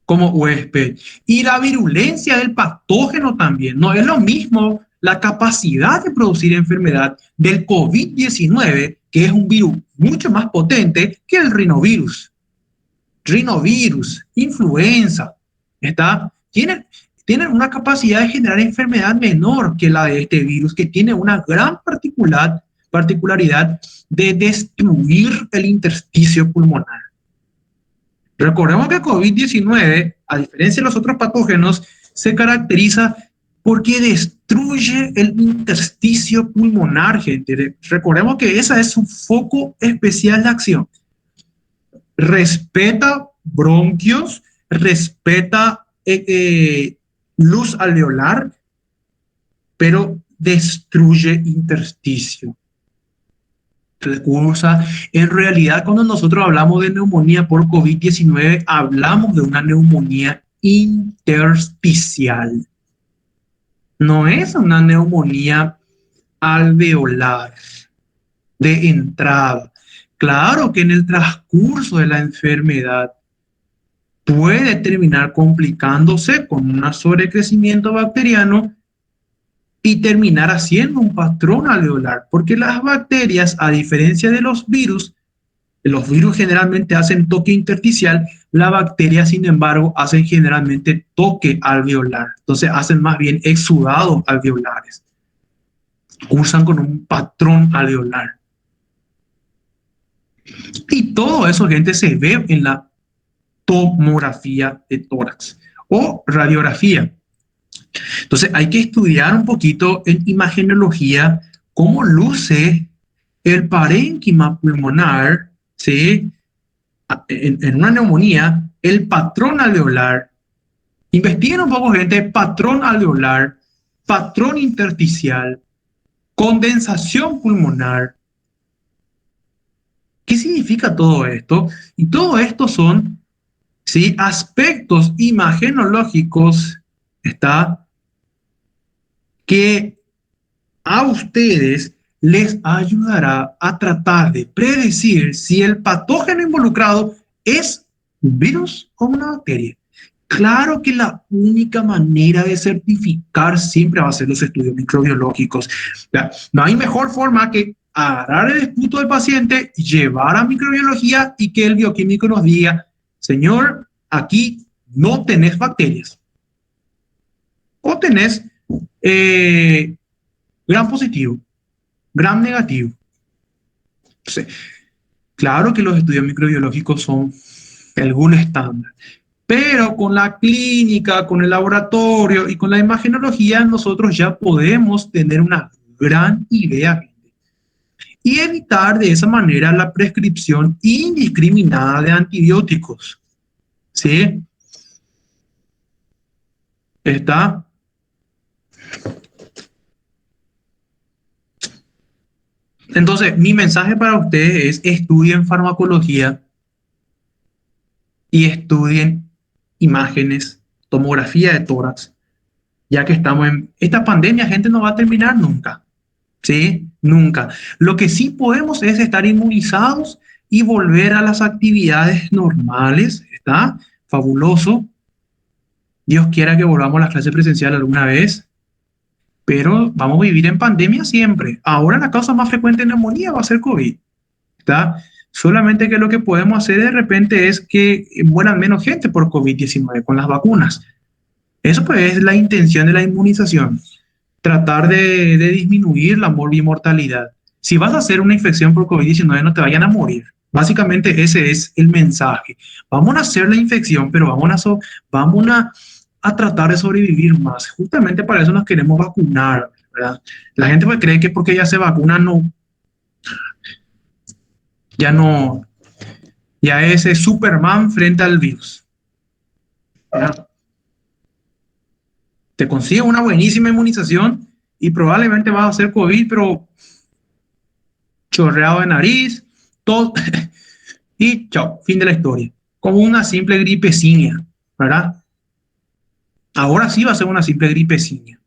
como huésped. Y la virulencia del patógeno también. No es lo mismo la capacidad de producir enfermedad del COVID-19, que es un virus mucho más potente que el rinovirus. Rinovirus, influenza, ¿está? Tienen una capacidad de generar enfermedad menor que la de este virus, que tiene una gran particularidad de destruir el intersticio pulmonar. Recordemos que COVID-19, a diferencia de los otros patógenos, se caracteriza porque destruye el intersticio pulmonar, gente. Recordemos que ese es su foco especial de acción. Respeta bronquios, respeta luz alveolar, pero destruye intersticio. Recursa. En realidad, cuando nosotros hablamos de neumonía por COVID-19, hablamos de una neumonía intersticial. No es una neumonía alveolar de entrada. Claro que en el transcurso de la enfermedad puede terminar complicándose con un sobrecrecimiento bacteriano y terminar haciendo un patrón alveolar, porque las bacterias, a diferencia de los virus generalmente hacen toque intersticial, las bacterias, sin embargo, hacen generalmente toque alveolar, entonces hacen más bien exudados alveolares, cursan con un patrón alveolar. Y todo eso, gente, se ve en la tomografía de tórax o radiografía. Entonces hay que estudiar un poquito en imagenología cómo luce el parénquima pulmonar, ¿sí? En una neumonía, el patrón alveolar. Investiguen un poco, gente, patrón alveolar, patrón intersticial, condensación pulmonar. ¿Qué significa todo esto? Y todo esto son, ¿sí?, aspectos imagenológicos, ¿está?, que a ustedes les ayudará a tratar de predecir si el patógeno involucrado es un virus o una bacteria. Claro que la única manera de certificar siempre va a ser los estudios microbiológicos. No hay mejor forma que agarrar el esputo del paciente, llevar a microbiología y que el bioquímico nos diga, señor, aquí no tenés bacterias. O tenés gram positivo, gram negativo. Entonces, claro que los estudios microbiológicos son el gold estándar, pero con la clínica, con el laboratorio y con la imagenología nosotros ya podemos tener una gran idea y evitar de esa manera la prescripción indiscriminada de antibióticos. ¿Sí? ¿Está? Entonces, mi mensaje para ustedes es estudien farmacología y estudien imágenes, tomografía de tórax, ya que estamos en esta pandemia, gente, no va a terminar nunca, ¿sí? Nunca. Lo que sí podemos es estar inmunizados y volver a las actividades normales, ¿está? Fabuloso. Dios quiera que volvamos a las clases presenciales alguna vez, pero vamos a vivir en pandemia siempre. Ahora la causa más frecuente de neumonía va a ser COVID, ¿está? Solamente que lo que podemos hacer de repente es que mueran menos gente por COVID-19 con las vacunas. Eso pues es la intención de la inmunización, tratar de disminuir la mortalidad. Si vas a hacer una infección por COVID-19 no te vayan a morir. Básicamente ese es el mensaje. Vamos a hacer la infección, pero vamos a tratar de sobrevivir más. Justamente para eso nos queremos vacunar, ¿verdad? La gente pues cree que porque ya se vacuna no, ya es Superman frente al virus, ¿verdad? Te consigues una buenísima inmunización y probablemente vas a hacer COVID, pero chorreado de nariz, todo, y chao, fin de la historia. Como una simple gripecina, ¿verdad? Ahora sí va a ser una simple gripecina.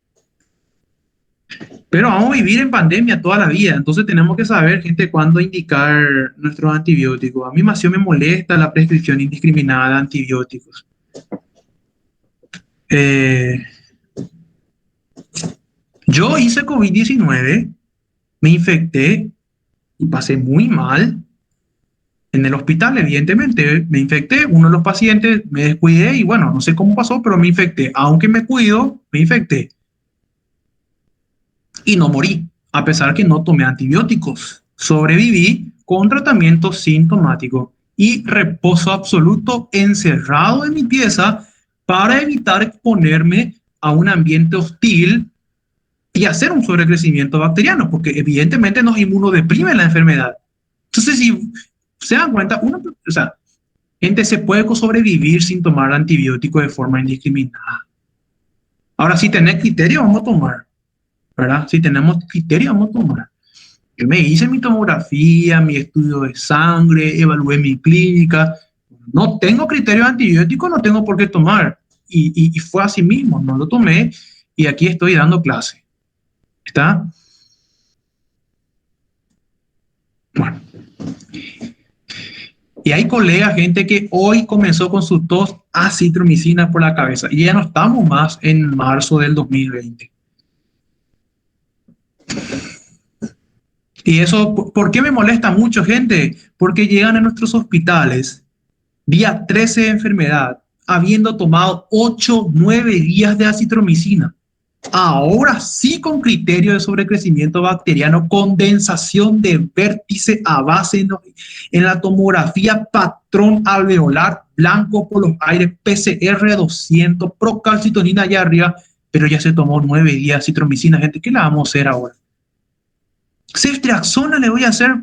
Pero vamos a vivir en pandemia toda la vida, entonces tenemos que saber, gente, cuándo indicar nuestros antibióticos. A mí más me molesta la prescripción indiscriminada de antibióticos. Eh, yo hice COVID-19, me infecté y pasé muy mal en el hospital, evidentemente. Me infecté, uno de los pacientes, me descuidé y bueno, no sé cómo pasó, pero me infecté. Aunque me cuido, me infecté. Y no morí, a pesar que no tomé antibióticos. Sobreviví con tratamiento sintomático y reposo absoluto encerrado en mi pieza para evitar exponerme a un ambiente hostil y hacer un sobrecrecimiento bacteriano, porque evidentemente nos inmunodeprime la enfermedad. Entonces, si se dan cuenta, o sea, gente se puede sobrevivir sin tomar antibióticos de forma indiscriminada. Ahora, si tenés criterio, vamos a tomar, ¿verdad? Si tenemos criterio, vamos a tomar. Yo me hice mi tomografía, mi estudio de sangre, evalué mi clínica. No tengo criterio antibiótico, no tengo por qué tomar. Y fue así mismo, no lo tomé y aquí estoy dando clase. ¿Está? Bueno. Y hay colegas, gente que hoy comenzó con su tos acitromicina por la cabeza y ya no estamos más en marzo del 2020. Y eso, ¿por qué me molesta mucho, gente? Porque llegan a nuestros hospitales día 13 de enfermedad, habiendo tomado 8, 9 días de acitromicina. Ahora sí con criterio de sobrecrecimiento bacteriano, condensación de vértice a base en la tomografía, patrón alveolar, blanco por los aires, PCR 200, procalcitonina allá arriba, pero ya se tomó 9 días de acitromicina, gente. ¿Qué le vamos a hacer ahora? Ceftriaxona le voy a hacer,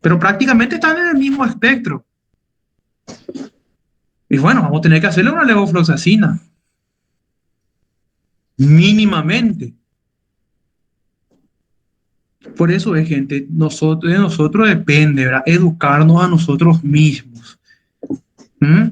pero prácticamente están en el mismo espectro. Y bueno, vamos a tener que hacerle una levofloxacina. mínimamente. Por eso es, gente, de nosotros depende, ¿verdad? Educarnos a nosotros mismos. ¿Mm?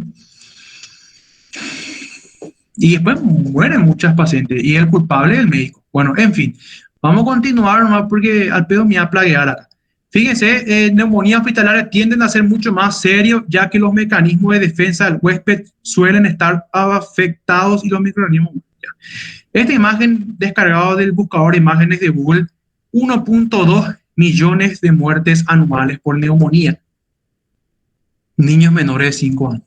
Y después mueren muchas pacientes y el culpable es el médico. Bueno, en fin, vamos a continuar nomás porque al pedo me va a plaguear acá. Fíjense, neumonías hospitalarias tienden a ser mucho más serios ya que los mecanismos de defensa del huésped suelen estar afectados y los microorganismos. Esta imagen descargada del buscador de imágenes de Google, 1.2 millones de muertes anuales por neumonía. Niños menores de 5 años.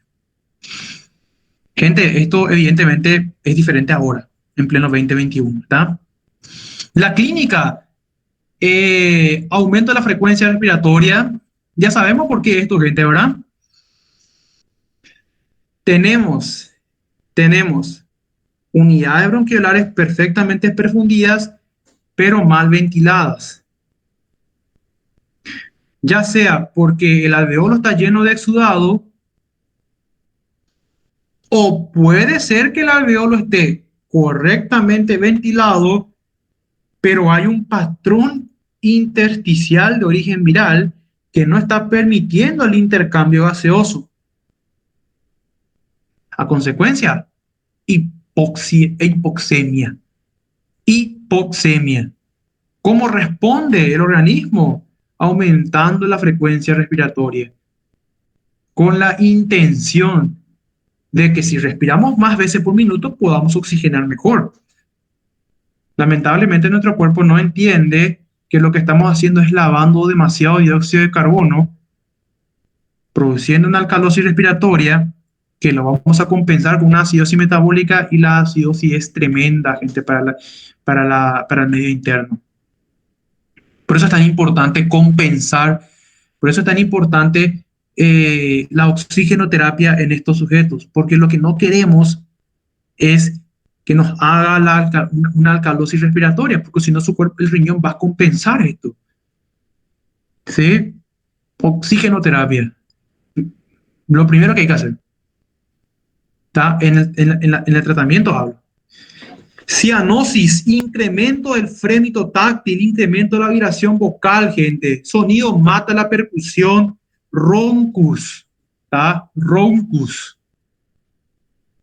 Gente, esto evidentemente es diferente ahora, en pleno 2021, ¿está? La clínica, aumento de la frecuencia respiratoria, ya sabemos por qué esto, gente, ¿verdad? Tenemos, tenemos unidades bronquiolares perfectamente perfundidas, pero mal ventiladas. Ya sea porque el alveolo está lleno de exudado, o puede ser que el alveolo esté correctamente ventilado, pero hay un patrón intersticial de origen viral que no está permitiendo el intercambio gaseoso. A consecuencia, hipoxemia. Hipoxemia. ¿Cómo responde el organismo? Aumentando la frecuencia respiratoria, con la intención de que si respiramos más veces por minuto podamos oxigenar mejor. Lamentablemente nuestro cuerpo no entiende que lo que estamos haciendo es lavando demasiado dióxido de carbono, produciendo una alcalosis respiratoria que lo vamos a compensar con una acidosis metabólica, y la acidosis es tremenda, gente, para el medio interno. Por eso es tan importante compensar, por eso es tan importante la oxigenoterapia en estos sujetos, porque lo que no queremos es que nos haga una alcalosis respiratoria, porque si no su cuerpo, el riñón va a compensar esto. ¿Sí? Oxigenoterapia. Lo primero que hay que hacer. ¿Está? En el tratamiento hablo. Cianosis, incremento del frénito táctil, incremento de la vibración vocal, gente. Sonido mata la percusión. Roncus. ¿Está? Roncus.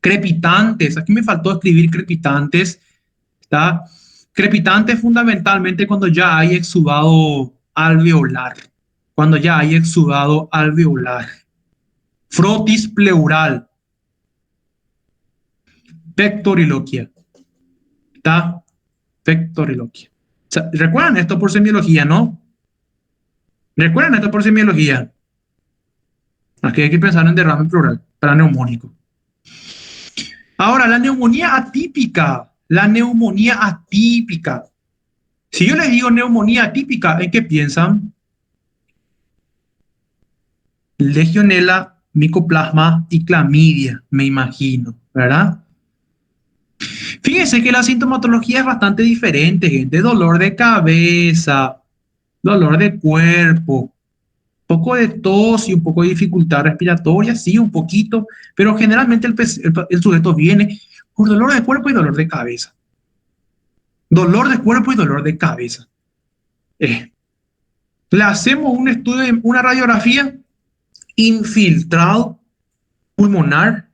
Crepitantes. Aquí me faltó escribir crepitantes. ¿Está? Crepitante fundamentalmente cuando ya hay exudado alveolar. Cuando ya hay exudado alveolar. Frotis pleural. Pectoriloquia. ¿Está? Pectoriloquia. O sea, ¿recuerdan esto por semiología, no? ¿Recuerdan esto por semiología? Aquí hay que pensar en derrame pleural para neumónico. Ahora, la neumonía atípica. La neumonía atípica. Si yo les digo neumonía atípica, ¿en qué piensan? Legionela, micoplasma y clamidia, me imagino, ¿verdad? Fíjense que la sintomatología es bastante diferente, gente. Dolor de cabeza, dolor de cuerpo, poco de tos y un poco de dificultad respiratoria, sí, un poquito, pero generalmente el sujeto viene por dolor de cuerpo y dolor de cabeza. Dolor de cuerpo y dolor de cabeza. Le hacemos un estudio, una radiografía, infiltrado pulmonar,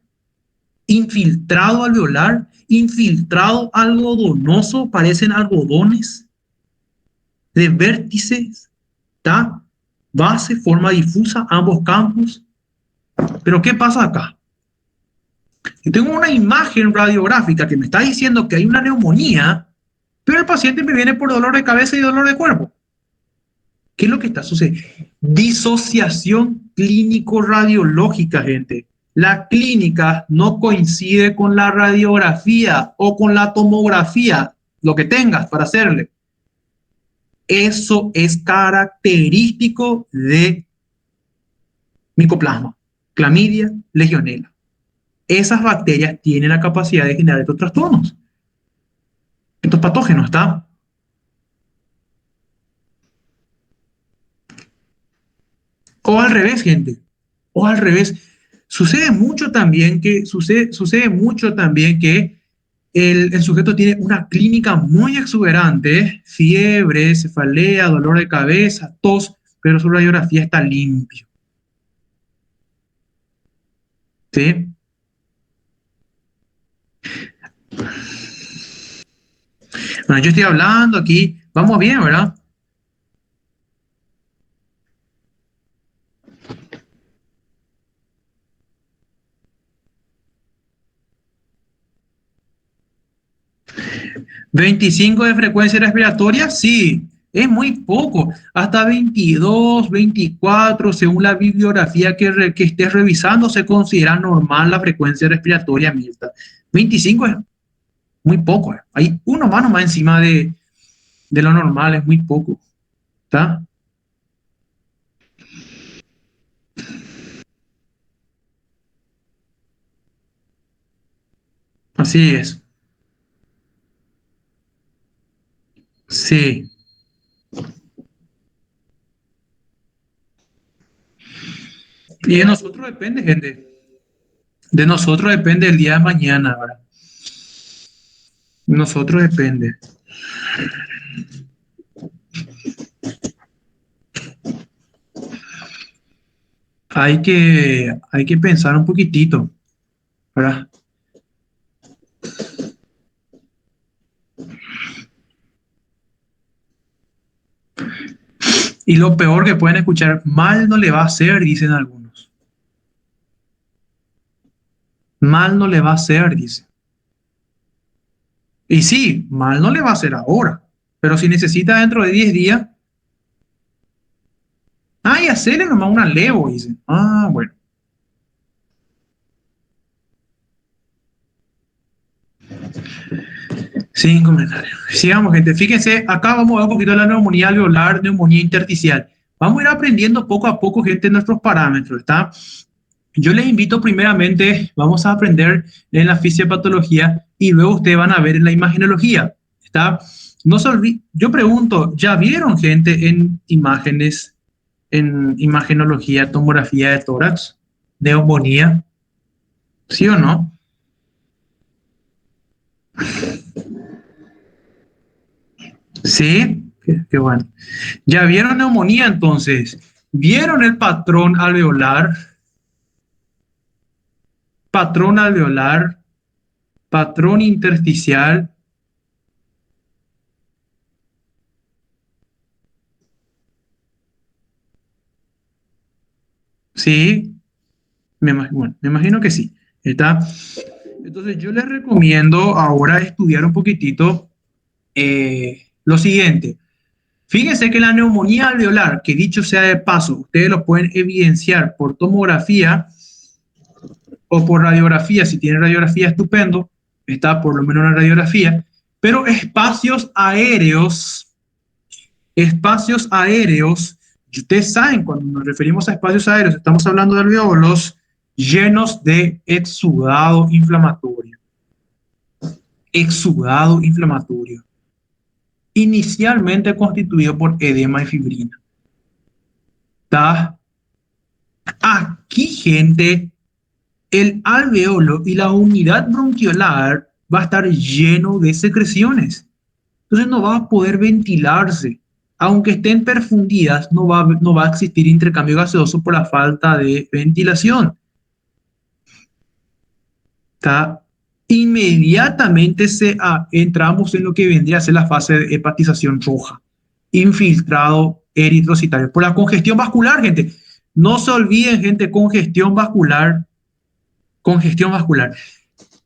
infiltrado alveolar, infiltrado algodonoso, parecen algodones de vértices, ¿tá? Base, forma difusa, ambos campos. Pero ¿qué pasa acá? Yo tengo una imagen radiográfica que me está diciendo que hay una neumonía, pero el paciente me viene por dolor de cabeza y dolor de cuerpo. ¿Qué es lo que está sucediendo? Disociación clínico-radiológica, gente. La clínica no coincide con la radiografía o con la tomografía, lo que tengas para hacerle. Eso es característico de micoplasma, clamidia, legionela. Esas bacterias tienen la capacidad de generar estos trastornos. Estos patógenos, ¿está? O al revés, gente. O al revés. Sucede mucho también que el sujeto tiene una clínica muy exuberante, fiebre, cefalea, dolor de cabeza, tos, pero su radiografía está limpio, ¿sí? Bueno, yo estoy hablando aquí, vamos bien, ¿verdad? 25 de frecuencia respiratoria, sí, es muy poco. Hasta 22, 24, según la bibliografía que estés revisando, se considera normal la frecuencia respiratoria mixta. 25 es muy poco. Hay uno más nomás encima de lo normal, es muy poco. ¿Está? Así es. Sí. Y de nosotros depende, gente. De nosotros depende el día de mañana, ¿verdad? De nosotros depende. Hay que pensar un poquitito, ¿verdad? Y lo peor que pueden escuchar, mal no le va a hacer, dicen algunos. Mal no le va a hacer, dicen. Y sí, mal no le va a hacer ahora. Pero si necesita dentro de 10 días, ay, hacerle nomás una levo, dicen. Ah, bueno. Sin comentarios. Sigamos, gente. Fíjense, acá vamos a ver un poquito de la neumonía alveolar, neumonía intersticial. Vamos a ir aprendiendo poco a poco, gente, nuestros parámetros, ¿está? Yo les invito primeramente, vamos a aprender en la fisiopatología y luego ustedes van a ver en la imagenología, ¿está? No se olviden, yo pregunto, ¿ya vieron gente en imágenes, en imagenología, tomografía de tórax, neumonía? ¿Sí o no? Sí, qué bueno. ¿Ya vieron neumonía entonces? ¿Vieron el patrón alveolar, patrón intersticial? Sí, bueno, me imagino que sí. ¿Está? Entonces yo les recomiendo ahora estudiar un poquitito lo siguiente. Fíjense que la neumonía alveolar, que dicho sea de paso, ustedes lo pueden evidenciar por tomografía o por radiografía, si tienen radiografía estupendo, está por lo menos una radiografía, pero espacios aéreos, y ustedes saben, cuando nos referimos a espacios aéreos, estamos hablando de alveolos llenos de exudado inflamatorio, inicialmente constituido por edema y fibrina. ¿Está? Aquí, gente, el alveolo y la unidad bronquiolar va a estar lleno de secreciones. Entonces no va a poder ventilarse. Aunque estén perfundidas, no va a existir intercambio gaseoso por la falta de ventilación. ¿Está? Inmediatamente entramos en lo que vendría a ser la fase de hepatización roja, infiltrado eritrocitario. Por la congestión vascular, gente. No se olviden, gente, congestión vascular, congestión vascular.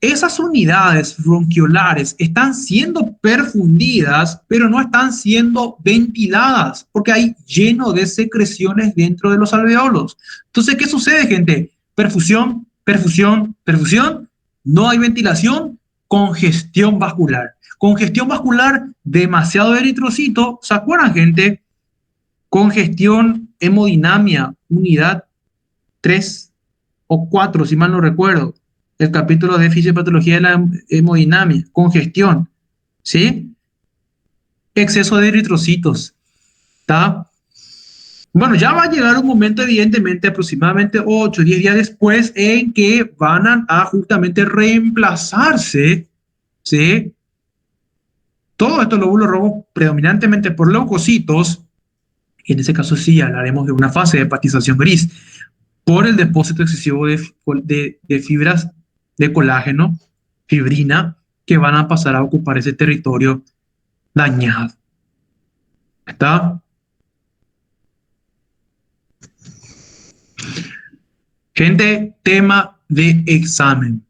Esas unidades bronquiolares están siendo perfundidas, pero no están siendo ventiladas, porque hay lleno de secreciones dentro de los alveolos. Entonces, ¿qué sucede, gente? Perfusión, perfusión, perfusión, no hay ventilación, congestión vascular. Congestión vascular, demasiado eritrocito. ¿Se acuerdan, gente? Congestión, hemodinamia, unidad 3 o 4, si mal no recuerdo, el capítulo de fisiopatología de la hemodinamia, congestión, ¿sí? Exceso de eritrocitos, ¿está? Bueno, ya va a llegar un momento, evidentemente, aproximadamente 8 o 10 días después, en que van a justamente reemplazarse ¿sí? Todos estos lóbulos rojos, predominantemente por leucocitos, en ese caso sí hablaremos de una fase de hepatización gris, por el depósito excesivo de fibras de colágeno, fibrina, que van a pasar a ocupar ese territorio dañado. ¿Está? Gente, tema de examen.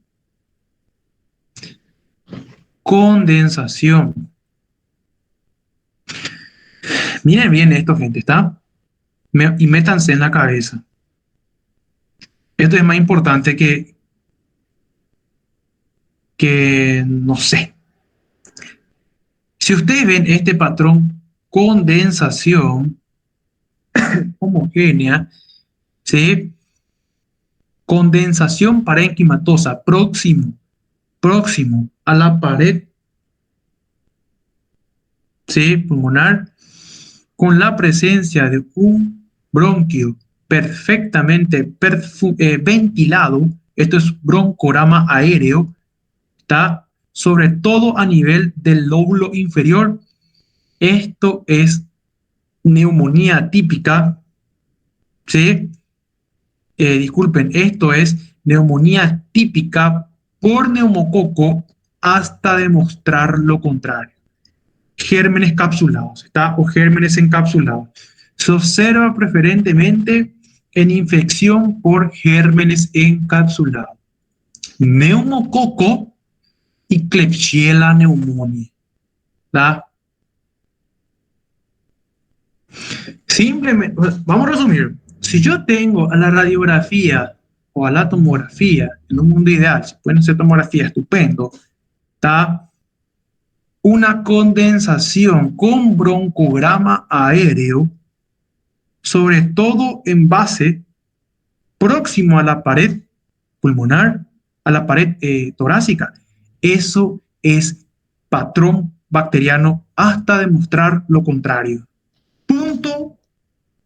Condensación. Miren bien esto, gente, ¿está? Y métanse en la cabeza. Esto es más importante que no sé. Si ustedes ven este patrón condensación homogénea, ¿sí? Condensación parenquimatosa próximo a la pared, ¿sí? Pulmonar, con la presencia de un bronquio perfectamente ventilado. Esto es broncorama aéreo, está sobre todo a nivel del lóbulo inferior. Esto es neumonía típica, ¿sí? Disculpen, esto es neumonía típica por neumococo hasta demostrar lo contrario. Gérmenes capsulados, ¿está? O gérmenes encapsulados. Se observa preferentemente en infección por gérmenes encapsulados. Neumococo y Klebsiella pneumoniae, ¿está? Simplemente, vamos a resumir. Si yo tengo a la radiografía o a la tomografía, en un mundo ideal, si pueden hacer tomografía, estupendo, está una condensación con broncograma aéreo, sobre todo en base próximo a la pared pulmonar, a la pared torácica. Eso es patrón bacteriano hasta demostrar lo contrario. Punto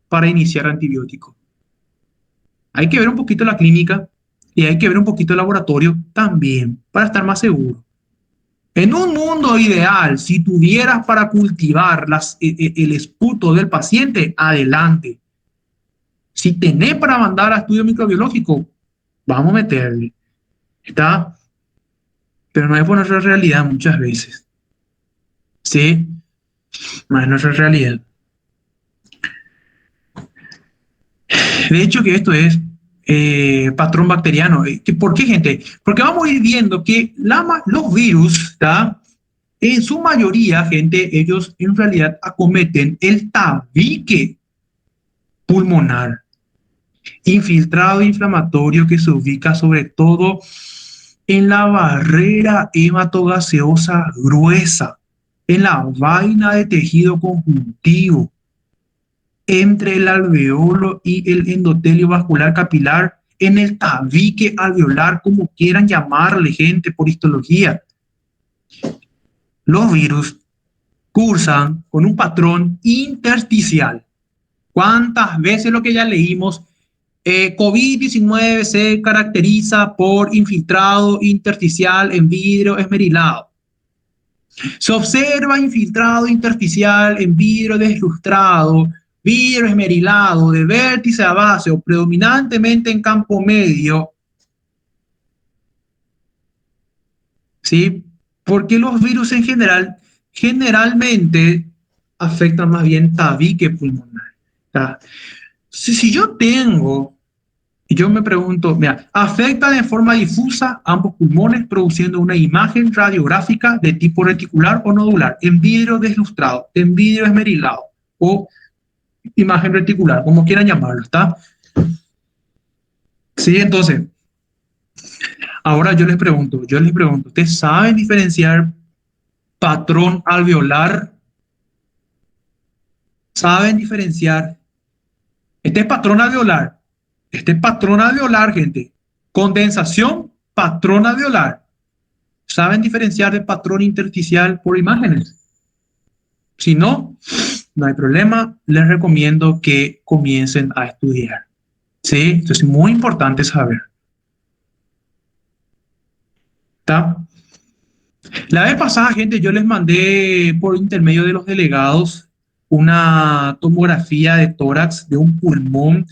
para iniciar antibiótico. Hay que ver un poquito la clínica y hay que ver un poquito el laboratorio también para estar más seguro. En un mundo ideal, si tuvieras para cultivar el esputo del paciente, adelante. Si tenés para mandar a estudio microbiológico, vamos a meterle. ¿Está? Pero no es por nuestra realidad muchas veces. ¿Sí? No es nuestra realidad. De hecho, que esto es patrón bacteriano. ¿Por qué, gente? Porque vamos a ir viendo que los virus, ¿está? En su mayoría, gente, ellos en realidad acometen el tabique pulmonar, infiltrado inflamatorio que se ubica sobre todo en la barrera hematogaseosa gruesa, en la vaina de tejido conjuntivo, entre el alveolo y el endotelio vascular capilar, en el tabique alveolar, como quieran llamarle, gente, por histología. Los virus cursan con un patrón intersticial. ¿Cuántas veces lo que ya leímos? COVID-19 se caracteriza por infiltrado intersticial en vidrio esmerilado. Se observa infiltrado intersticial en vidrio deslustrado, vidrio esmerilado, de vértice a base o predominantemente en campo medio. ¿Sí? Porque los virus en general, generalmente afectan más bien tabique pulmonar. ¿Tá? Si yo tengo, y yo me pregunto, mira, afecta de forma difusa ambos pulmones produciendo una imagen radiográfica de tipo reticular o nodular, en vidrio deslustrado, en vidrio esmerilado o imagen reticular, como quieran llamarlo, ¿está? Sí, entonces, ahora yo les pregunto, ¿ustedes saben diferenciar patrón alveolar? ¿Saben diferenciar? Este es patrón alveolar. Este es patrón alveolar, gente. Condensación, patrón alveolar. ¿Saben diferenciar de patrón intersticial por imágenes? Si no, no hay problema. Les recomiendo que comiencen a estudiar. ¿Sí? Esto es muy importante saber. ¿Está? La vez pasada, gente, yo les mandé por intermedio de los delegados una tomografía de tórax de un pulmón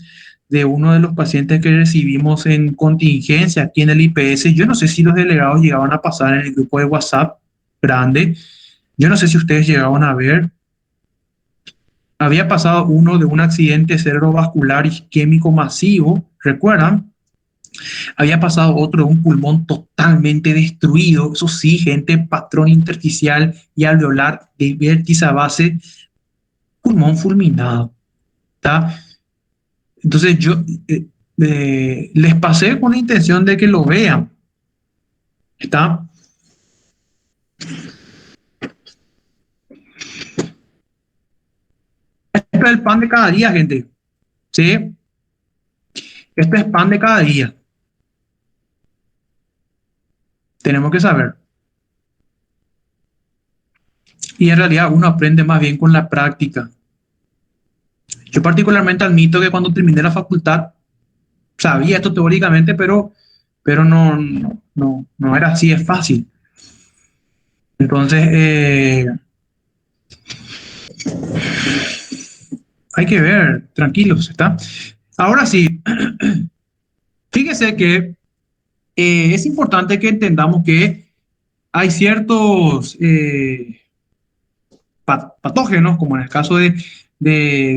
de uno de los pacientes que recibimos en contingencia aquí en el IPS. Yo no sé si los delegados llegaban a pasar en el grupo de WhatsApp grande. Yo no sé si ustedes llegaban a ver. Había pasado uno de un accidente cerebrovascular isquémico masivo, ¿recuerdan? Había pasado otro de un pulmón totalmente destruido, eso sí, gente, patrón intersticial y alveolar de vértice a base, pulmón fulminado, ¿está? Entonces yo les pasé con la intención de que lo vean, ¿está? Esto es el pan de cada día, gente, ¿sí? Esto es pan de cada día, tenemos que saber. Y en realidad uno aprende más bien con la práctica. Yo particularmente admito que cuando terminé la facultad sabía esto teóricamente, pero no era así, es fácil. Entonces, hay que ver, tranquilos, ¿está? Ahora sí, fíjese que es importante que entendamos que hay ciertos patógenos, como en el caso de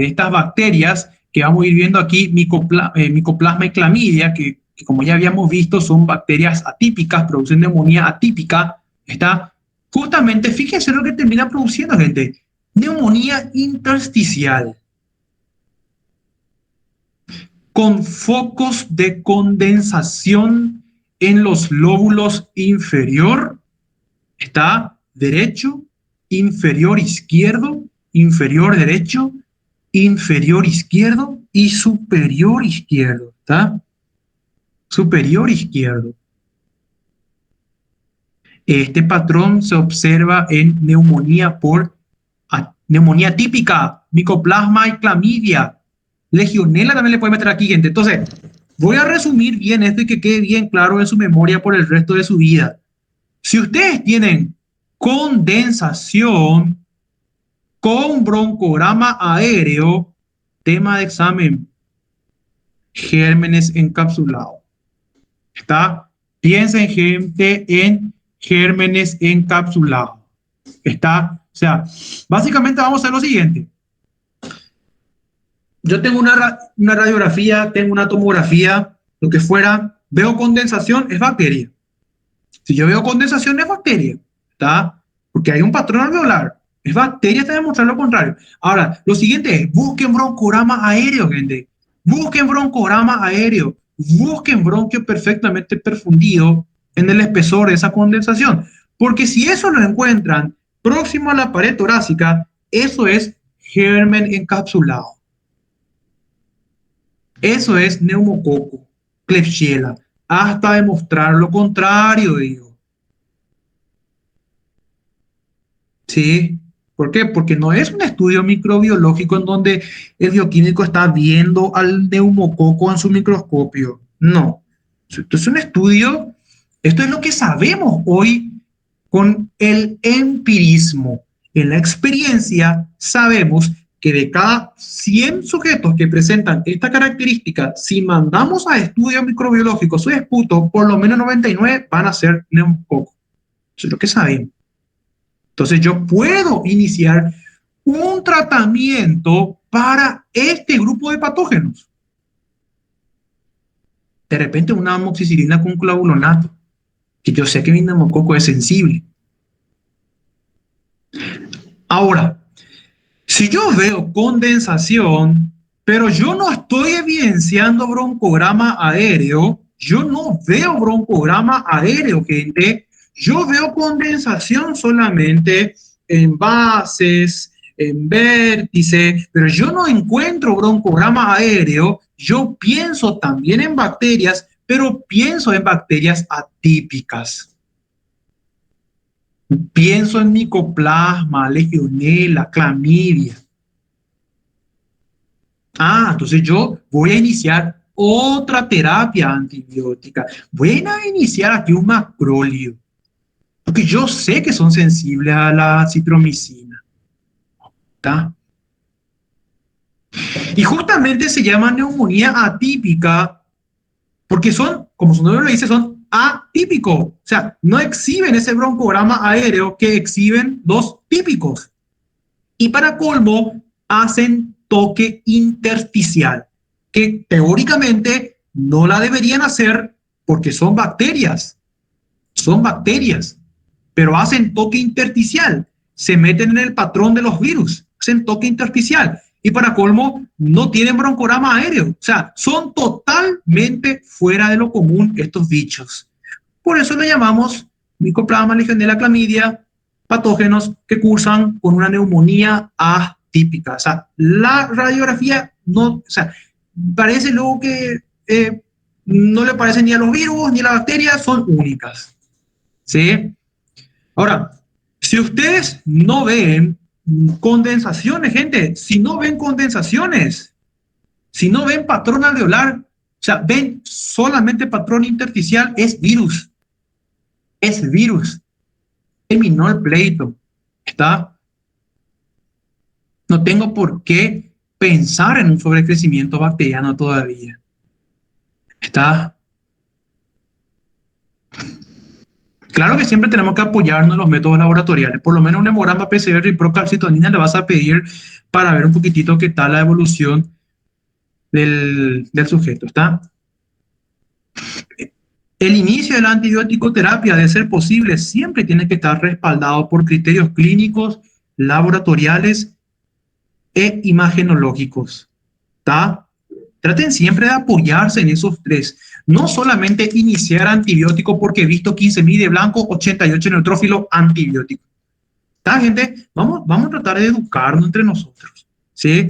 estas bacterias, que vamos a ir viendo aquí, micoplasma y clamidia, que como ya habíamos visto son bacterias atípicas, producen neumonía atípica, está justamente, fíjense lo que termina produciendo, gente, neumonía intersticial, con focos de condensación en los lóbulos inferior, está derecho, inferior izquierdo, inferior derecho, inferior izquierdo y superior izquierdo, ¿está? Superior izquierdo. Este patrón se observa en neumonía por neumonía típica, micoplasma y clamidia. Legionela también le puede meter aquí, gente. Entonces, voy a resumir bien esto y que quede bien claro en su memoria por el resto de su vida. Si ustedes tienen condensación con broncograma aéreo, tema de examen, gérmenes encapsulados. ¿Está? Piensen, gente, en gérmenes encapsulados. ¿Está? O sea, básicamente vamos a hacer lo siguiente. Yo tengo una radiografía, tengo una tomografía, lo que fuera, veo condensación, es bacteria. Si yo veo condensación, es bacteria. ¿Está? Porque hay un patrón alveolar. Es bacteria hasta demostrar lo contrario. Ahora, lo siguiente es, busquen broncograma aéreo, gente. Busquen broncograma aéreo. Busquen bronquio perfectamente perfundido en el espesor de esa condensación. Porque si eso lo encuentran próximo a la pared torácica, eso es germen encapsulado. Eso es neumococo, Klebsiella, hasta demostrar lo contrario, digo. ¿Sí? ¿Por qué? Porque no es un estudio microbiológico en donde el bioquímico está viendo al neumococo en su microscopio. No. Esto es un estudio, esto es lo que sabemos hoy con el empirismo. En la experiencia sabemos que de cada 100 sujetos que presentan esta característica, si mandamos a estudio microbiológico su esputo, por lo menos 99 van a ser neumococos. Eso es lo que sabemos. Entonces yo puedo iniciar un tratamiento para este grupo de patógenos. De repente una amoxicilina con clavulonato, que yo sé que mi neumococo es sensible. Ahora, si yo veo condensación, pero yo no estoy evidenciando broncograma aéreo, yo no veo broncograma aéreo, gente. Yo veo condensación solamente en bases, en vértice, pero yo no encuentro broncograma aéreo. Yo pienso también en bacterias, pero pienso en bacterias atípicas. Pienso en micoplasma, legionela, clamidia. Entonces yo voy a iniciar otra terapia antibiótica. Voy a iniciar aquí un macróleo. porque yo sé que son sensibles a la citromicina. ¿Está? Y justamente se llama neumonía atípica porque son, como su nombre lo dice, son atípicos. O sea, no exhiben ese broncograma aéreo que exhiben los típicos. Y para colmo, hacen toque intersticial, que teóricamente no la deberían hacer porque son bacterias, pero hacen toque intersticial, se meten en el patrón de los virus, hacen toque intersticial. Y para colmo, no tienen broncograma aéreo. O sea, son totalmente fuera de lo común estos bichos. Por eso le llamamos Mycoplasma, Legionella, Clamidia, patógenos que cursan con una neumonía atípica. O sea, la radiografía no, o sea, parece luego que no le parecen ni a los virus ni a las bacterias, son únicas. ¿Sí? Ahora, si ustedes no ven condensaciones, gente, si no ven condensaciones, si no ven patrón alveolar, o sea, ven solamente patrón intersticial, es virus. Es virus. Terminó el pleito. ¿Está? No tengo por qué pensar en un sobrecrecimiento bacteriano todavía. ¿Está? Claro que siempre tenemos que apoyarnos en los métodos laboratoriales. Por lo menos un hemograma PCR y procalcitonina le vas a pedir para ver un poquitito qué tal la evolución del sujeto. ¿Está? El inicio de la antibiótico terapia, de ser posible, siempre tiene que estar respaldado por criterios clínicos, laboratoriales e imagenológicos. ¿Está? Traten siempre de apoyarse en esos tres. No solamente iniciar antibiótico porque he visto 15.000 de blanco, 88 neutrófilo, antibiótico. ¿Está, gente? Vamos a tratar de educarnos entre nosotros. ¿Sí?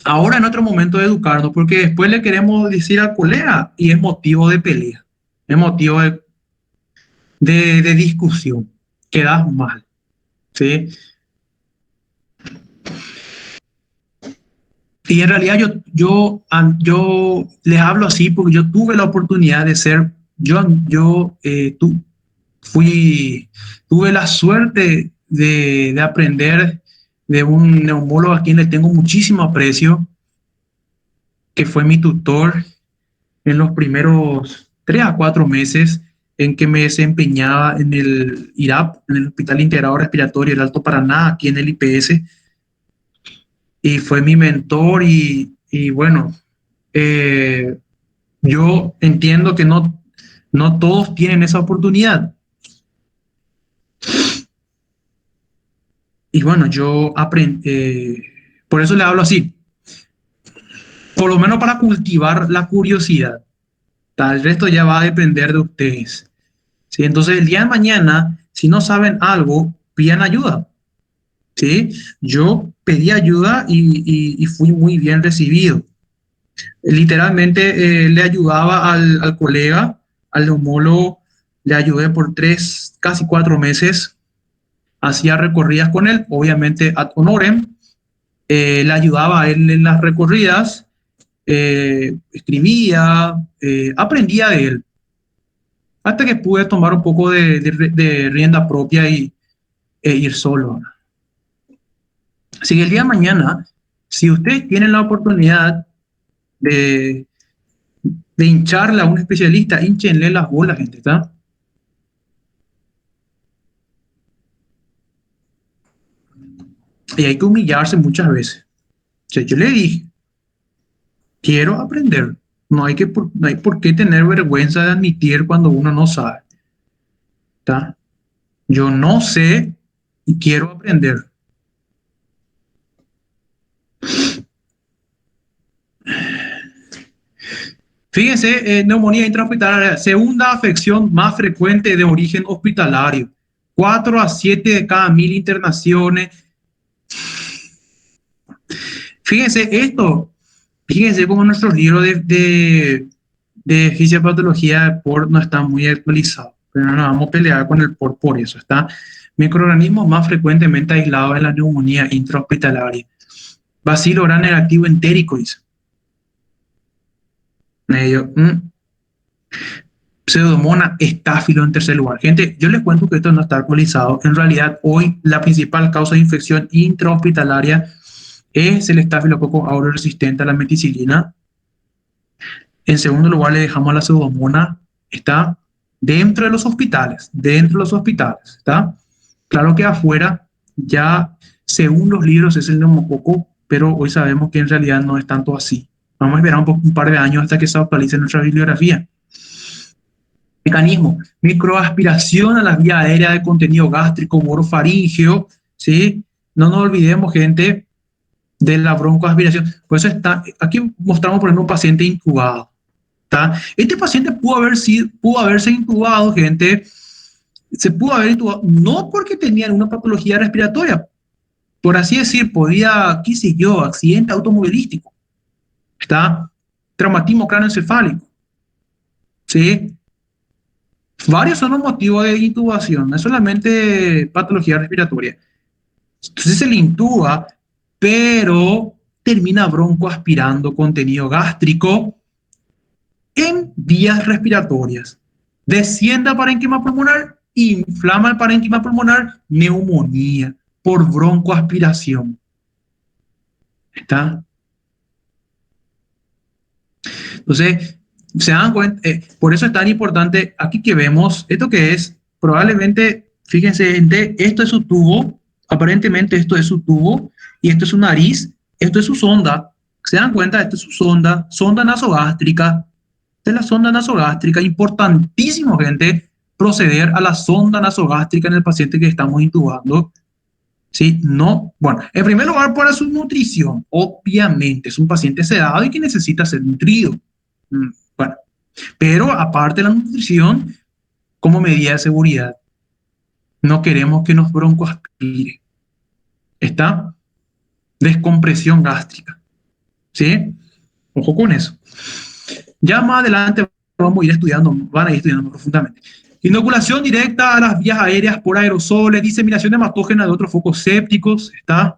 Ahora en otro momento de educarnos, porque después le queremos decir al colega y es motivo de pelea, es motivo de discusión, quedas mal, ¿sí? Y en realidad yo les hablo así porque yo tuve la oportunidad de ser, fui, tuve la suerte de aprender de un neumólogo a quien le tengo muchísimo aprecio, que fue mi tutor en los primeros 3 a 4 meses en que me desempeñaba en el IRAP, en el Hospital Integrado Respiratorio del Alto Paraná, aquí en el IPS, y fue mi mentor y bueno, eh, yo entiendo que no todos tienen esa oportunidad. Y bueno, yo aprendí, por eso le hablo así, por lo menos para cultivar la curiosidad. El resto ya va a depender de ustedes. ¿Sí? Entonces, el día de mañana, si no saben algo, pidan ayuda. ¿Sí? Yo pedí ayuda y fui muy bien recibido. Literalmente le ayudaba al colega, al neumólogo, le ayudé por 3, casi 4 meses, hacía recorridas con él, obviamente ad honorem, le ayudaba a él en las recorridas, escribía, aprendía de él, hasta que pude tomar un poco de rienda propia e ir solo. Así que el día de mañana, si ustedes tienen la oportunidad de, de hincharle a un especialista, hinchenle las bolas, gente, ¿está? Y hay que humillarse muchas veces. O sea, yo le dije, quiero aprender. No hay por qué tener vergüenza de admitir cuando uno no sabe. ¿Está? Yo no sé y quiero aprender. Fíjense, neumonía intrahospitalaria, segunda afección más frecuente de origen hospitalario. 4 a 7 de cada 1.000 internaciones. Fíjense esto, fíjense cómo nuestros libros de fisiopatología POR no están muy actualizados, pero no nos vamos a pelear con el POR por eso. Está microorganismos más frecuentemente aislados en la neumonía intrahospitalaria. Bacilo gran negativo entérico, dice. Medio, Pseudomonas, estáfilo en tercer lugar. Gente, yo les cuento que esto no está actualizado. En realidad, hoy la principal causa de infección intrahospitalaria es el estafilococo aureus resistente a la meticilina. En segundo lugar, le dejamos a la pseudomonas. Está dentro de los hospitales, dentro de los hospitales. ¿Está? Claro que afuera, ya según los libros, es el neumococo, pero hoy sabemos que en realidad no es tanto así. Vamos a esperar un par de años hasta que se actualice nuestra bibliografía. Mecanismo, microaspiración a las vías aéreas de contenido gástrico, borofaríngeo, ¿sí? No nos olvidemos, gente, de la broncoaspiración. Por eso está, aquí mostramos, por ejemplo, un paciente intubado. ¿Tá? Este paciente pudo haberse intubado, gente, se pudo haber intubado, no porque tenía una patología respiratoria, por así decir, podía, qué sé yo, accidente automovilístico, ¿está? Traumatismo cráneoencefálico, ¿sí? Varios son los motivos de intubación, no es solamente patología respiratoria. Entonces se le intuba, pero termina broncoaspirando contenido gástrico en vías respiratorias. Descienda parénquima pulmonar, inflama el parénquima pulmonar, neumonía por broncoaspiración. ¿Está? Entonces, se dan cuenta, por eso es tan importante aquí que vemos esto que es probablemente, fíjense, gente, esto es su tubo, aparentemente esto es su tubo, y esto es su nariz, esto es su sonda. Se dan cuenta, esto es su sonda, sonda nasogástrica. De la sonda nasogástrica, importantísimo, gente, proceder a la sonda nasogástrica en el paciente que estamos intubando. ¿Sí? No, bueno, en primer lugar, para su nutrición, obviamente, es un paciente sedado y que necesita ser nutrido. Bueno, pero aparte de la nutrición, como medida de seguridad, no queremos que nos broncoaspire. ¿Está? Descompresión gástrica. ¿Sí? Ojo con eso. Ya más adelante vamos a ir estudiando, van a ir estudiando profundamente. Inoculación directa a las vías aéreas por aerosoles, diseminación de hematógenas de otros focos sépticos, ¿está?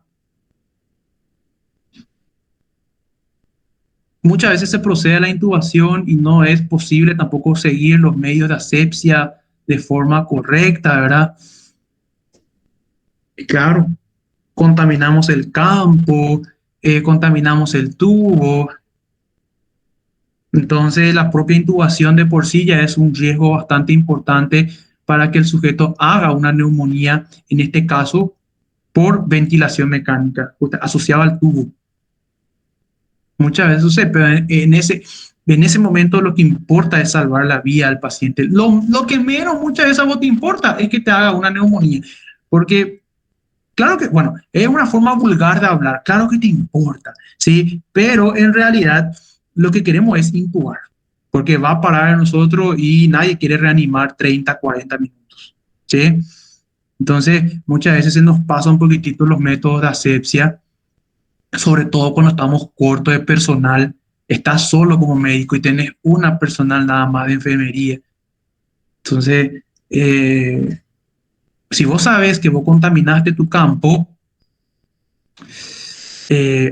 Muchas veces se procede a la intubación y no es posible tampoco seguir los medios de asepsia de forma correcta, ¿verdad? Y claro, contaminamos el campo, contaminamos el tubo. Entonces, la propia intubación de por sí ya es un riesgo bastante importante para que el sujeto haga una neumonía, en este caso, por ventilación mecánica asociada al tubo. Muchas veces sucede, pero en ese momento lo que importa es salvar la vida al paciente. Lo que menos muchas veces a vos te importa es que te haga una neumonía, porque claro que, bueno, es una forma vulgar de hablar, claro que te importa, ¿sí? Pero en realidad lo que queremos es intubar, porque va a parar a nosotros y nadie quiere reanimar 30, 40 minutos, ¿sí? Entonces, muchas veces se nos pasa un poquitito los métodos de asepsia, sobre todo cuando estamos cortos de personal, estás solo como médico y tenés una personal nada más de enfermería. Entonces, si vos sabes que vos contaminaste tu campo,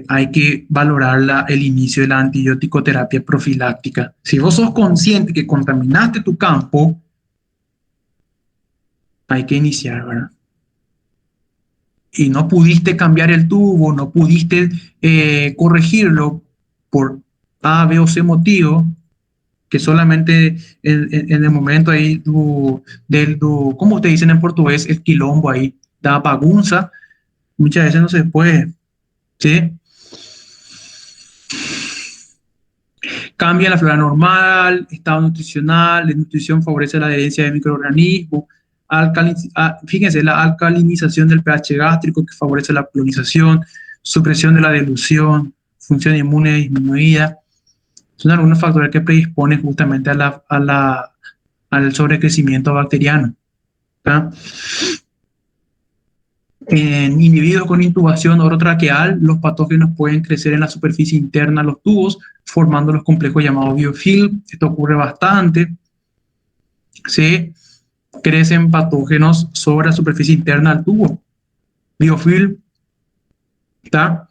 hay que valorar el inicio de la antibiótico terapia profiláctica. Si vos sos consciente que contaminaste tu campo, hay que iniciar, ¿verdad? Y no pudiste cambiar el tubo, no pudiste corregirlo por A, B o C motivo, que solamente en el momento ahí ¿cómo te dicen en portugués? El quilombo ahí, da bagunza, muchas veces no se puede, ¿sí? Cambia la flora normal, estado nutricional, la nutrición favorece la adherencia de microorganismos, fíjense, la alcalinización del pH gástrico que favorece la colonización, supresión de la dilución, función inmune disminuida. Son algunos factores que predisponen justamente al sobrecrecimiento bacteriano. ¿Tá? En individuos con intubación orotraqueal, los patógenos pueden crecer en la superficie interna de los tubos, formando los complejos llamados biofilm. Esto ocurre bastante. Se crecen patógenos sobre la superficie interna del tubo. Biofilm, ¿está?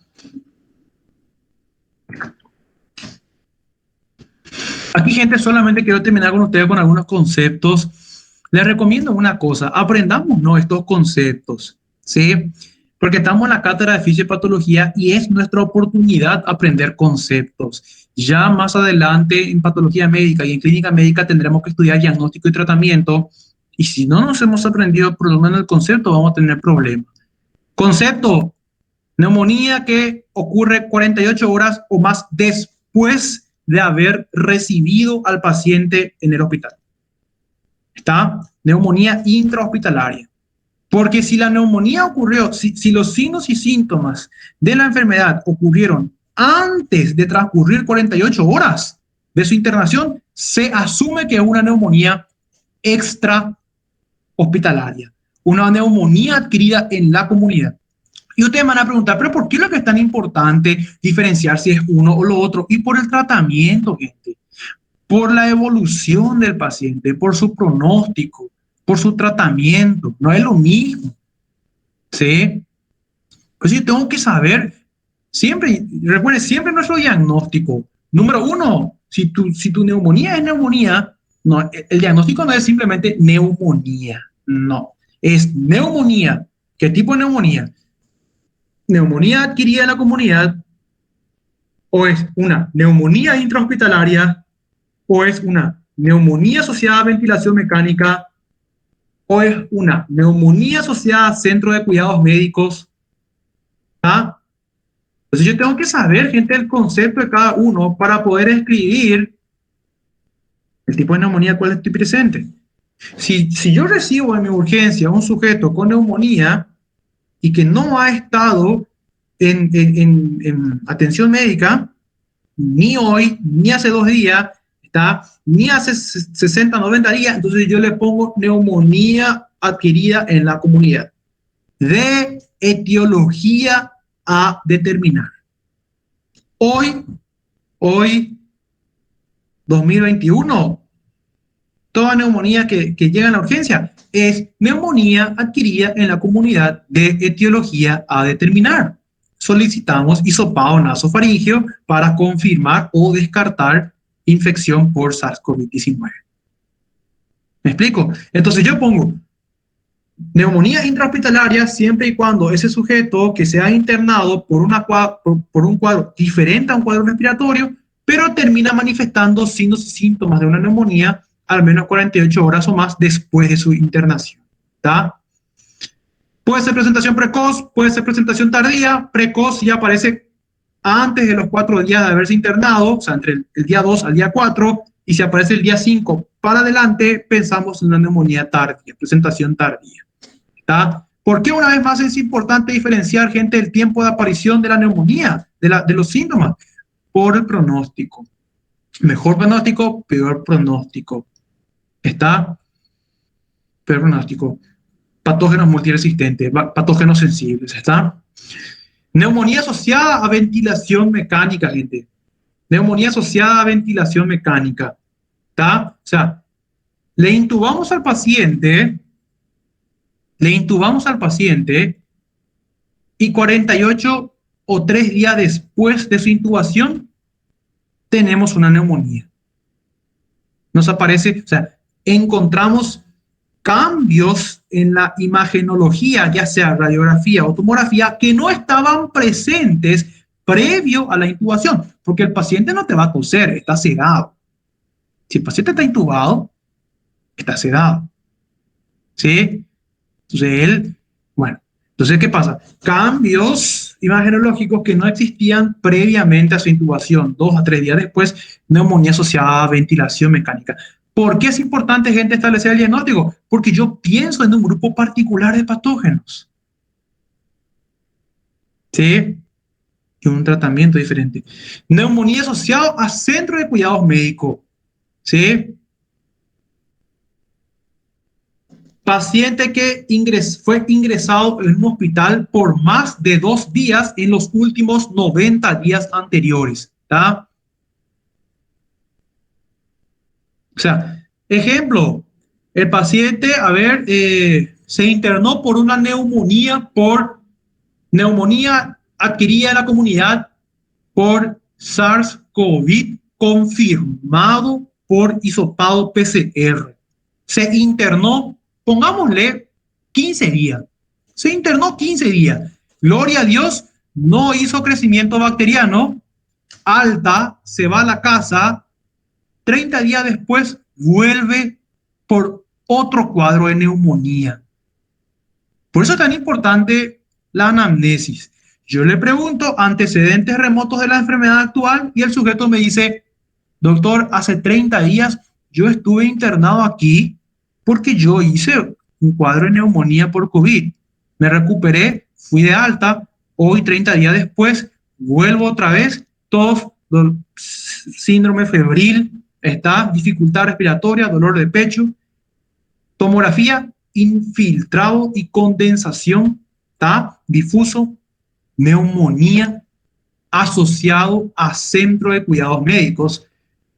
Aquí, gente, solamente quiero terminar con ustedes con algunos conceptos. Les recomiendo una cosa, aprendamos, ¿no?, estos conceptos, ¿sí? Porque estamos en la cátedra de fisiopatología y es nuestra oportunidad aprender conceptos. Ya más adelante en patología médica y en clínica médica tendremos que estudiar diagnóstico y tratamiento, y si no nos hemos aprendido por lo menos el concepto, vamos a tener problemas. Concepto: neumonía que ocurre 48 horas o más después de haber recibido al paciente en el hospital. ¿Está? Neumonía intrahospitalaria. Porque si la neumonía ocurrió, si los signos y síntomas de la enfermedad ocurrieron antes de transcurrir 48 horas de su internación, se asume que es una neumonía extrahospitalaria, una neumonía adquirida en la comunidad. Y ustedes me van a preguntar, ¿pero por qué lo que es tan importante diferenciar si es uno o lo otro? Y por el tratamiento, gente, por la evolución del paciente, por su pronóstico, por su tratamiento. No es lo mismo, ¿sí? Pues yo tengo que saber, siempre, recuerden, siempre nuestro diagnóstico. Número uno, si tu neumonía es neumonía, no, el diagnóstico no es simplemente neumonía, no, es neumonía. ¿Qué tipo de neumonía? Neumonía adquirida en la comunidad, o es una neumonía intrahospitalaria, o es una neumonía asociada a ventilación mecánica, o es una neumonía asociada a centro de cuidados médicos. ¿Ah? Entonces yo tengo que saber, gente, el concepto de cada uno para poder escribir el tipo de neumonía cual estoy presente. Si yo recibo en mi urgencia un sujeto con neumonía y que no ha estado en atención médica, ni hoy, ni hace 2 días, ¿está?, ni hace 60, 90 días, entonces yo le pongo neumonía adquirida en la comunidad, de etiología a determinar. Hoy, 2021, toda neumonía que llega a la urgencia es neumonía adquirida en la comunidad, de etiología a determinar. Solicitamos hisopado nasofaríngeo para confirmar o descartar infección por SARS-CoV-19. ¿Me explico? Entonces yo pongo neumonía intrahospitalaria siempre y cuando ese sujeto que sea internado por un cuadro diferente a un cuadro respiratorio, pero termina manifestando signos y síntomas de una neumonía al menos 48 horas o más después de su internación. ¿Está? Puede ser presentación precoz, puede ser presentación tardía. Precoz ya aparece antes de los 4 días de haberse internado, o sea, entre el día 2 al día 4, y si aparece el día 5 para adelante, pensamos en una neumonía tardía, presentación tardía. ¿Está? ¿Por qué una vez más es importante diferenciar, gente, el tiempo de aparición de la neumonía, de los síntomas? Por el pronóstico. Mejor pronóstico, peor pronóstico. ¿Está? Peor pronóstico. Patógenos multiresistentes, patógenos sensibles. ¿Está? Neumonía asociada a ventilación mecánica, gente. Neumonía asociada a ventilación mecánica. ¿Está? O sea, le intubamos al paciente y 48 o 3 días después de su intubación tenemos una neumonía. Nos aparece, o sea, encontramos cambios en la imagenología, ya sea radiografía o tomografía, que no estaban presentes previo a la intubación, porque el paciente no te va a toser, está sedado. Si el paciente está intubado, está sedado. ¿Sí? Entonces entonces, ¿qué pasa? Cambios imagenológicos que no existían previamente a su intubación, 2 a 3 días después, neumonía asociada a ventilación mecánica. ¿Por qué es importante, gente, establecer el diagnóstico? Porque yo pienso en un grupo particular de patógenos. ¿Sí? Y un tratamiento diferente. Neumonía asociada a centro de cuidados médicos. ¿Sí? Paciente que fue ingresado en un hospital por más de 2 días en los últimos 90 días anteriores. ¿Tá? O sea, ejemplo, el paciente, se internó por una neumonía adquirida en la comunidad por SARS-CoV confirmado por hisopado PCR. Se internó, pongámosle 15 días. Se internó 15 días. Gloria a Dios, no hizo crecimiento bacteriano. Alta, se va a la casa. 30 días después vuelve por otro cuadro de neumonía. Por eso es tan importante la anamnesis. Yo le pregunto antecedentes remotos de la enfermedad actual y el sujeto me dice, doctor, hace 30 días yo estuve internado aquí porque yo hice un cuadro de neumonía por COVID. Me recuperé, fui de alta, hoy 30 días después vuelvo otra vez, tos, síndrome febril, está, dificultad respiratoria, dolor de pecho, tomografía, infiltrado y condensación, está, difuso, neumonía asociado a centro de cuidados médicos,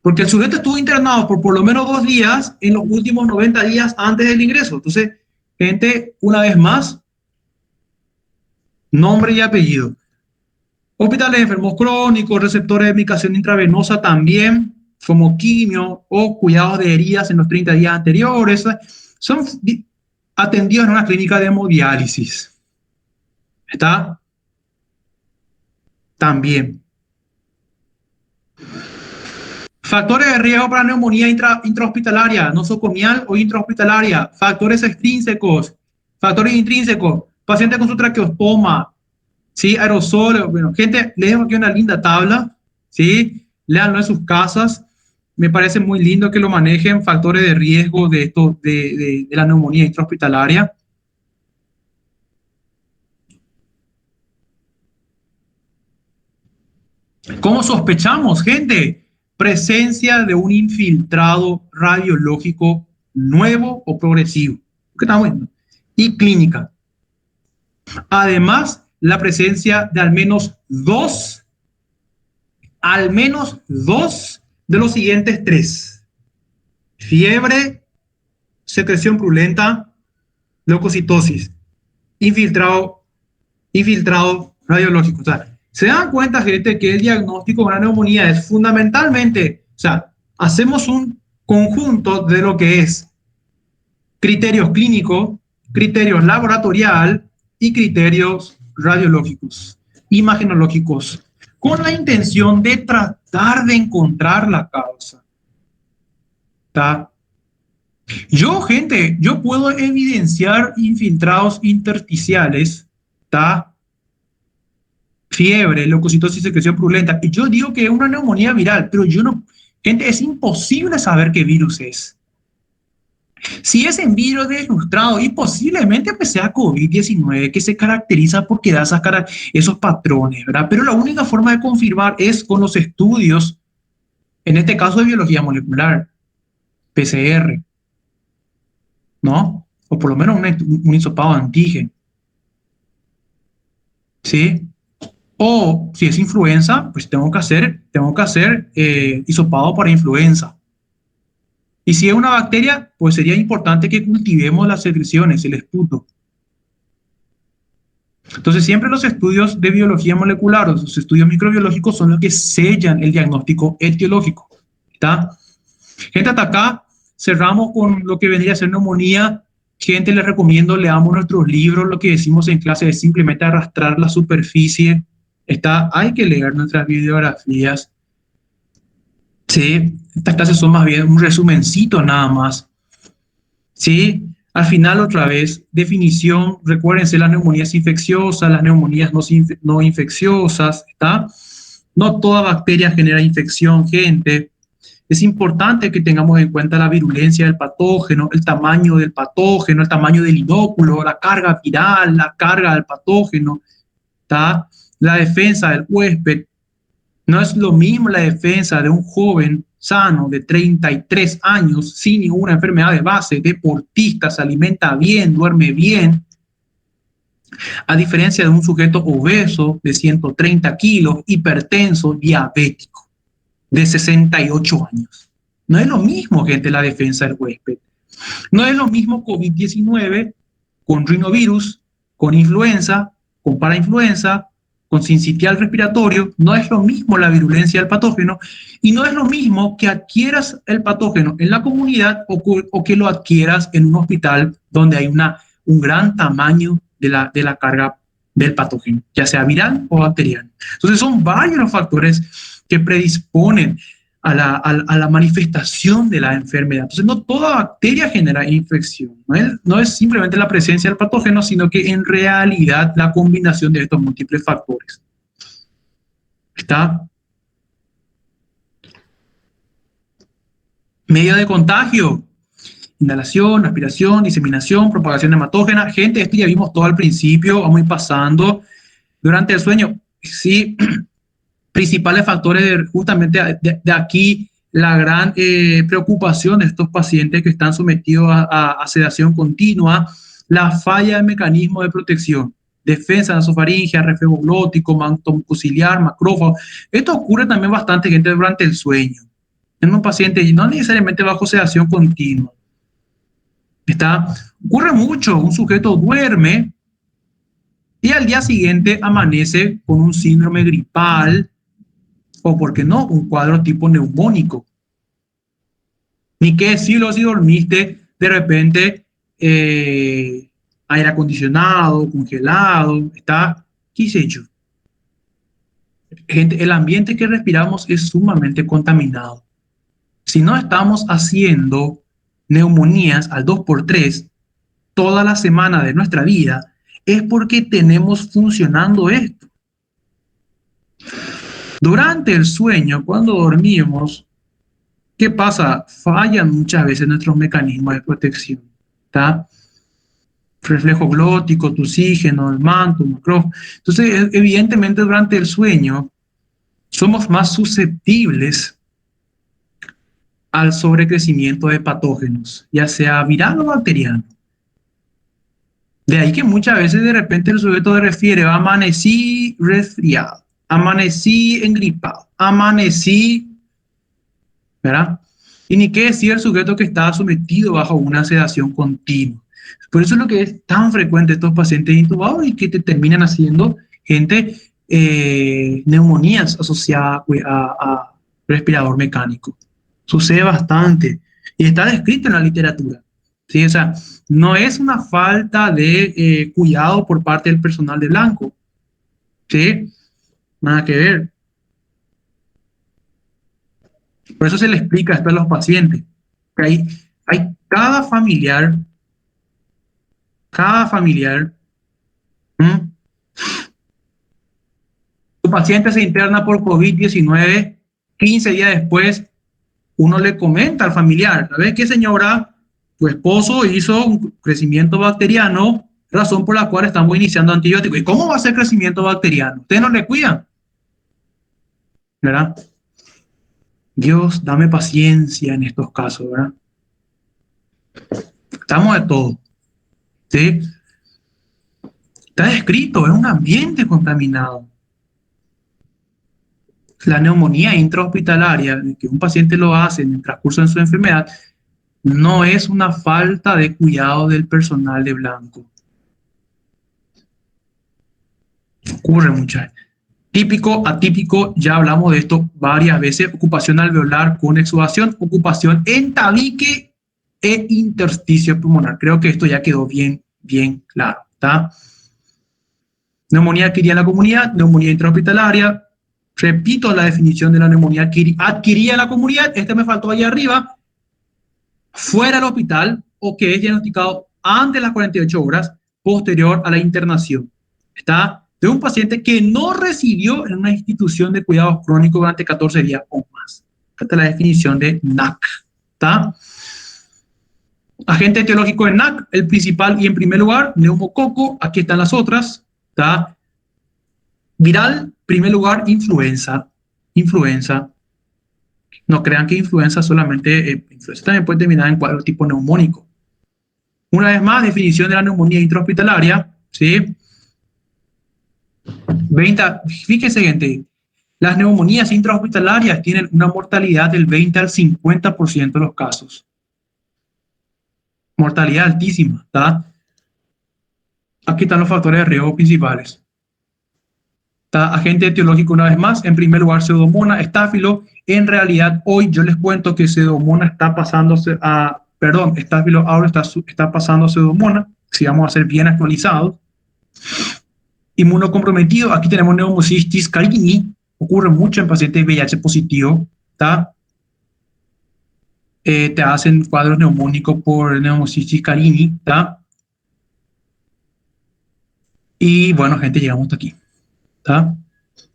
porque el sujeto estuvo internado por lo menos 2 días en los últimos 90 días antes del ingreso. Entonces, gente, una vez más, nombre y apellido. Hospitales de enfermos crónicos, receptores de medicación intravenosa también, como quimio o cuidados de heridas en los 30 días anteriores, son atendidos en una clínica de hemodiálisis. ¿Está? También. Factores de riesgo para neumonía intrahospitalaria, nosocomial o intrahospitalaria. Factores extrínsecos, factores intrínsecos. Paciente con su traqueostoma, ¿sí? Aerosoles. Bueno, gente, les dejo aquí una linda tabla, ¿sí? Léanlo en sus casas. Me parece muy lindo que lo manejen, factores de riesgo de, esto, de la neumonía intrahospitalaria. ¿Cómo sospechamos, gente? Presencia de un infiltrado radiológico nuevo o progresivo. ¿Qué estamos viendo? Y clínica. Además, la presencia de al menos dos de los siguientes 3. Fiebre, secreción purulenta, leucocitosis, infiltrado radiológico. O sea, se dan cuenta, gente, que el diagnóstico de una neumonía es fundamentalmente, o sea, hacemos un conjunto de lo que es criterios clínicos, criterios laboratorial y criterios radiológicos, imagenológicos, con la intención de tratar de encontrar la causa. ¿Está? Gente, yo puedo evidenciar infiltrados intersticiales, ¿está? Fiebre, leucocitosis, secreción purulenta, y yo digo que es una neumonía viral, pero yo no, gente, es imposible saber qué virus es. Si es en virus ilustrado y posiblemente pues sea COVID-19 que se caracteriza porque da esos patrones, ¿verdad? Pero la única forma de confirmar es con los estudios, en este caso de biología molecular, PCR, ¿no? O por lo menos un hisopado de antígeno, ¿sí? O si es influenza, pues tengo que hacer hisopado para influenza. Y si es una bacteria, pues sería importante que cultivemos las secreciones, el esputo. Entonces, siempre los estudios de biología molecular, los estudios microbiológicos son los que sellan el diagnóstico etiológico. ¿Está? Gente, hasta acá cerramos con lo que vendría a ser neumonía. Gente, les recomiendo, leamos nuestros libros. Lo que decimos en clase es simplemente arrastrar la superficie. ¿Está? Hay que leer nuestras bibliografías. Sí, estas clases son más bien un resumencito nada más. Sí, al final otra vez, definición, recuérdense las neumonías infecciosas, las neumonías no infecciosas, ¿está? No toda bacteria genera infección, gente. Es importante que tengamos en cuenta la virulencia del patógeno, el tamaño del patógeno, el tamaño del inóculo, la carga viral, la carga del patógeno, ¿está? La defensa del huésped. No es lo mismo la defensa de un joven sano de 33 años sin ninguna enfermedad de base, deportista, se alimenta bien, duerme bien, a diferencia de un sujeto obeso de 130 kilos, hipertenso, diabético, de 68 años. No es lo mismo, gente, la defensa del huésped. No es lo mismo COVID-19 con rinovirus, con influenza, con parainfluenza, con sincitial respiratorio, no es lo mismo la virulencia del patógeno y no es lo mismo que adquieras el patógeno en la comunidad o que lo adquieras en un hospital donde hay un gran tamaño de la carga del patógeno, ya sea viral o bacteriano. Entonces son varios los factores que predisponen a la manifestación de la enfermedad. Entonces, no toda bacteria genera infección. No es simplemente la presencia del patógeno, sino que en realidad la combinación de estos múltiples factores. ¿Está? Medio de contagio. Inhalación, aspiración, diseminación, propagación hematógena. Gente, esto ya vimos todo al principio, vamos a ir pasando. Durante el sueño, sí, principales factores justamente de aquí la gran preocupación de estos pacientes que están sometidos a sedación continua, la falla del mecanismo de protección, defensa nasofaringea, reflejo glótico, manto mucociliar, macrófago. Esto ocurre también bastante gente durante el sueño, en un paciente no necesariamente bajo sedación continua. Ocurre mucho, un sujeto duerme y al día siguiente amanece con un síndrome gripal, o, ¿por qué no?, un cuadro tipo neumónico. Ni qué decirlo si dormiste de repente aire acondicionado, congelado, qué sé yo. Gente, el ambiente que respiramos es sumamente contaminado. Si no estamos haciendo neumonías al 2x3 toda la semana de nuestra vida, es porque tenemos funcionando esto. Durante el sueño, cuando dormimos, ¿qué pasa? Fallan muchas veces nuestros mecanismos de protección. ¿Está? Reflejo glótico, tu oxígeno, el manto, macrófago. Entonces, evidentemente, durante el sueño, somos más susceptibles al sobrecrecimiento de patógenos, ya sea viral o bacteriano. De ahí que muchas veces de repente el sujeto se refiere, amanecí resfriado, amanecí engripado, amanecí, ¿verdad? Y ni qué decir el sujeto que está sometido bajo una sedación continua. Por eso es lo que es tan frecuente estos pacientes intubados y que te terminan haciendo gente neumonías asociadas a respirador mecánico. Sucede bastante y está descrito en la literatura. ¿Sí? O sea, no es una falta de cuidado por parte del personal de blanco. ¿Sí? Nada que ver. Por eso se le explica esto a los pacientes. Que hay cada familiar, ¿m? Tu paciente se interna por COVID-19, 15 días después, uno le comenta al familiar, ¿sabes qué, señora? Tu esposo hizo un crecimiento bacteriano, razón por la cual estamos iniciando antibióticos. ¿Y cómo va a ser crecimiento bacteriano? Ustedes no le cuidan, ¿verdad? Dios, dame paciencia en estos casos, ¿verdad? Estamos de todo, ¿sí? Está descrito, es un ambiente contaminado. La neumonía intrahospitalaria, que un paciente lo hace en el transcurso de su enfermedad, no es una falta de cuidado del personal de blanco. Ocurre muchas veces. Típico, atípico, ya hablamos de esto varias veces, ocupación alveolar con exudación, ocupación en tabique e intersticio pulmonar. Creo que esto ya quedó bien, bien claro, ¿está? Neumonía adquirida en la comunidad, neumonía intrahospitalaria. Repito la definición de la neumonía adquirida en la comunidad, este me faltó ahí arriba, fuera del hospital o que es diagnosticado antes de las 48 horas posterior a la internación. Está de un paciente que no recibió en una institución de cuidados crónicos durante 14 días o más. Esta es la definición de NAC. ¿Está? Agente etiológico de NAC, el principal y en primer lugar, neumococo. Aquí están las otras. ¿Está? Viral, primer lugar, influenza. Influenza. No crean que influenza solamente, influenza también puede terminar en cuadro tipo neumónico. Una vez más, definición de la neumonía intrahospitalaria, ¿sí? 20, fíjese, gente, las neumonías intrahospitalarias tienen una mortalidad del 20 al 50% de los casos. Mortalidad altísima, ¿está? Aquí están los factores de riesgo principales. Está agente etiológico una vez más, en primer lugar Pseudomonas, Staphylo. En realidad hoy yo les cuento que Pseudomonas está pasándose a, perdón, Staphylo aureus está pasando a Pseudomonas, si vamos a ser bien actualizados. Inmunocomprometido, aquí tenemos Pneumocystis carini, ocurre mucho en pacientes VIH positivo, ¿está? Te hacen cuadros neumónicos por Pneumocystis carini, ¿está? Y bueno, gente, llegamos hasta aquí, ¿está?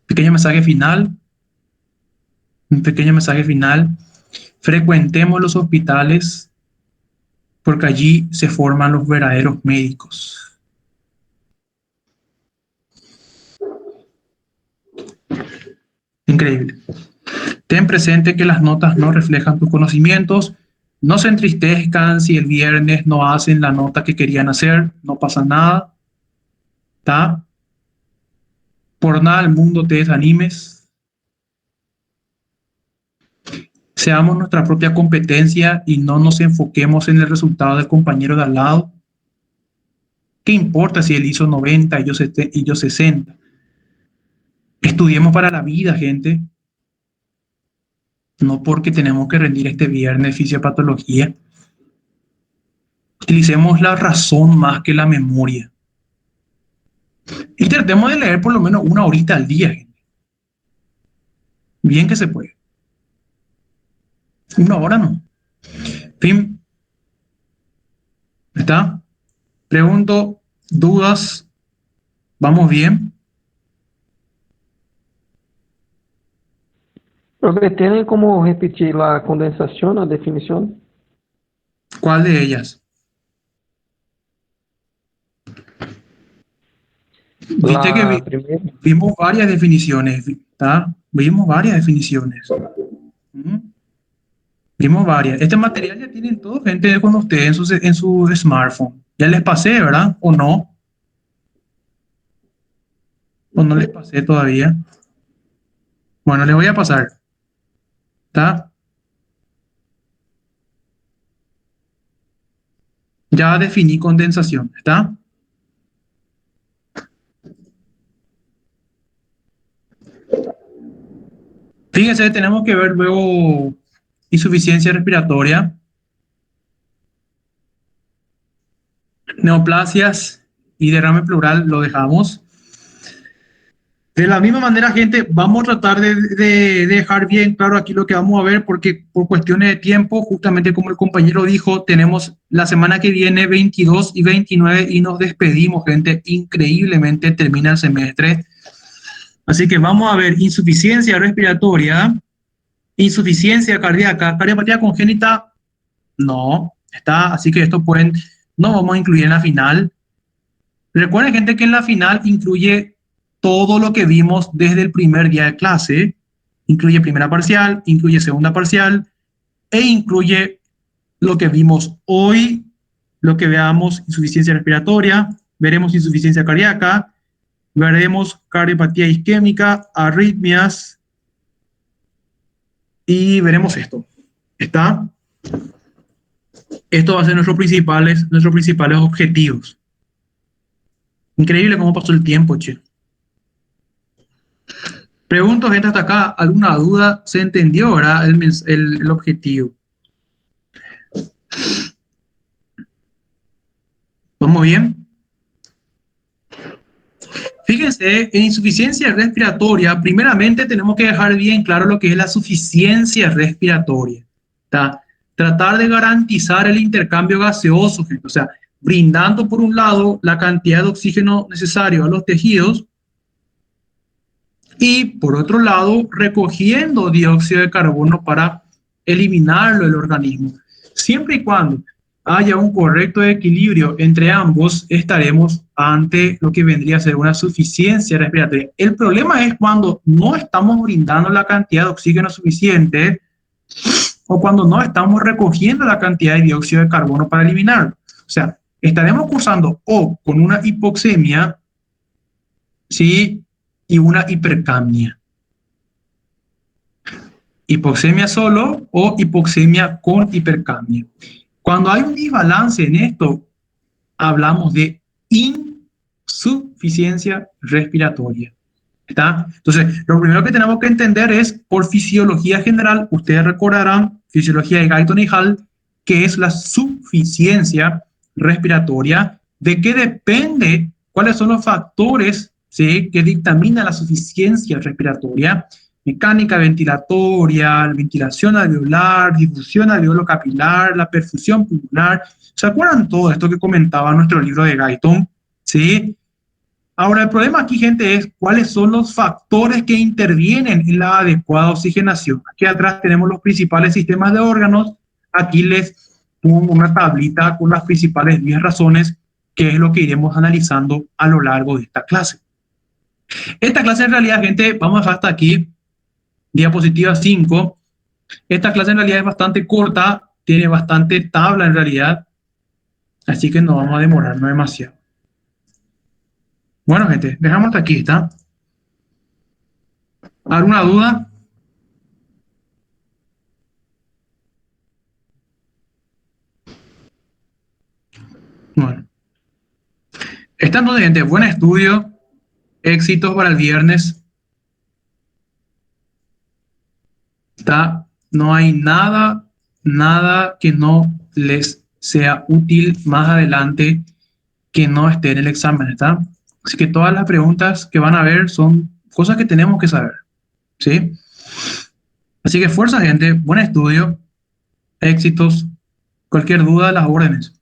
Pequeño mensaje final, un pequeño mensaje final. Frecuentemos los hospitales porque allí se forman los verdaderos médicos. Increíble. Ten presente que las notas no reflejan tus conocimientos. No se entristezcan si el viernes no hacen la nota que querían hacer. No pasa nada. ¿Está? Por nada del mundo te desanimes. Seamos nuestra propia competencia y no nos enfoquemos en el resultado del compañero de al lado. ¿Qué importa si él hizo 90 y yo 60? Estudiemos para la vida, gente. No porque tenemos que rendir este viernes fisiopatología. Utilicemos la razón más que la memoria. Y tratemos de leer por lo menos una horita al día, gente. Bien que se puede. Una hora no. Fin. ¿Está? Pregunto, dudas. ¿Vamos bien? Profe, ¿tienen cómo repetir la condensación, la definición? ¿Cuál de ellas? Viste que La primera. vimos varias definiciones, ¿está? Vimos varias definiciones. Vimos varias. Este material ya tienen todo, gente, con ustedes en su smartphone. Ya les pasé, ¿verdad? ¿O no? ¿O no les pasé todavía? Bueno, les voy a pasar. ¿Está? Ya definí condensación. ¿Está? Fíjense, tenemos que ver luego insuficiencia respiratoria, neoplasias y derrame pleural, lo dejamos. De la misma manera, gente, vamos a tratar de dejar bien claro aquí lo que vamos a ver, porque por cuestiones de tiempo, justamente como el compañero dijo, tenemos la semana que viene 22 y 29 y nos despedimos, gente. Increíblemente termina el semestre. Así que vamos a ver insuficiencia respiratoria, insuficiencia cardíaca, cardiopatía congénita, no, está, así que esto pueden, no vamos a incluir en la final. Recuerden, gente, que en la final incluye todo lo que vimos desde el primer día de clase, incluye primera parcial, incluye segunda parcial e incluye lo que vimos hoy, lo que veamos insuficiencia respiratoria, veremos insuficiencia cardíaca, veremos cardiopatía isquémica, arritmias y veremos esto. ¿Está? Esto va a ser nuestros principales objetivos. Increíble cómo pasó el tiempo, che. Pregunto, gente, hasta acá, ¿alguna duda? ¿Se entendió, verdad? El objetivo. ¿Vamos bien? Fíjense, en insuficiencia respiratoria, primeramente tenemos que dejar bien claro lo que es la suficiencia respiratoria. ¿Está? Tratar de garantizar el intercambio gaseoso, gente. O sea, brindando por un lado la cantidad de oxígeno necesario a los tejidos y por otro lado recogiendo dióxido de carbono para eliminarlo del organismo. Siempre y cuando haya un correcto equilibrio entre ambos, estaremos ante lo que vendría a ser una suficiencia respiratoria. El problema es cuando no estamos brindando la cantidad de oxígeno suficiente o cuando no estamos recogiendo la cantidad de dióxido de carbono para eliminarlo. O sea, estaremos cursando o con una hipoxemia, ¿sí? Y una hipercapnia. Hipoxemia solo o hipoxemia con hipercapnia. Cuando hay un desbalance en esto, hablamos de insuficiencia respiratoria. ¿Está? Entonces, lo primero que tenemos que entender es, por fisiología general, ustedes recordarán, fisiología de Guyton y Hall, que es la suficiencia respiratoria, de qué depende, cuáles son los factores, ¿sí?, que dictaminan la suficiencia respiratoria: mecánica ventilatoria, ventilación alveolar, difusión alveolo-capilar, la perfusión pulmonar. ¿Se acuerdan todo esto que comentaba nuestro libro de Guyton? ¿Sí? Ahora, el problema aquí, gente, es cuáles son los factores que intervienen en la adecuada oxigenación. Aquí atrás tenemos los principales sistemas de órganos. Aquí les pongo una tablita con las principales 10 razones, que es lo que iremos analizando a lo largo de esta clase. Esta clase, en realidad, gente, vamos a dejar hasta aquí, diapositiva 5. Esta clase en realidad es bastante corta, tiene bastante tabla en realidad, así que no vamos a demorarnos demasiado. Bueno, gente, dejamos hasta aquí, ¿está? ¿Alguna duda? Bueno, está entonces, gente, buen estudio, éxitos para el viernes. Está, no hay nada que no les sea útil más adelante que no esté en el examen, ¿está? Así que todas las preguntas que van a ver son cosas que tenemos que saber, ¿sí? Así que fuerza, gente, buen estudio, éxitos, cualquier duda, las órdenes.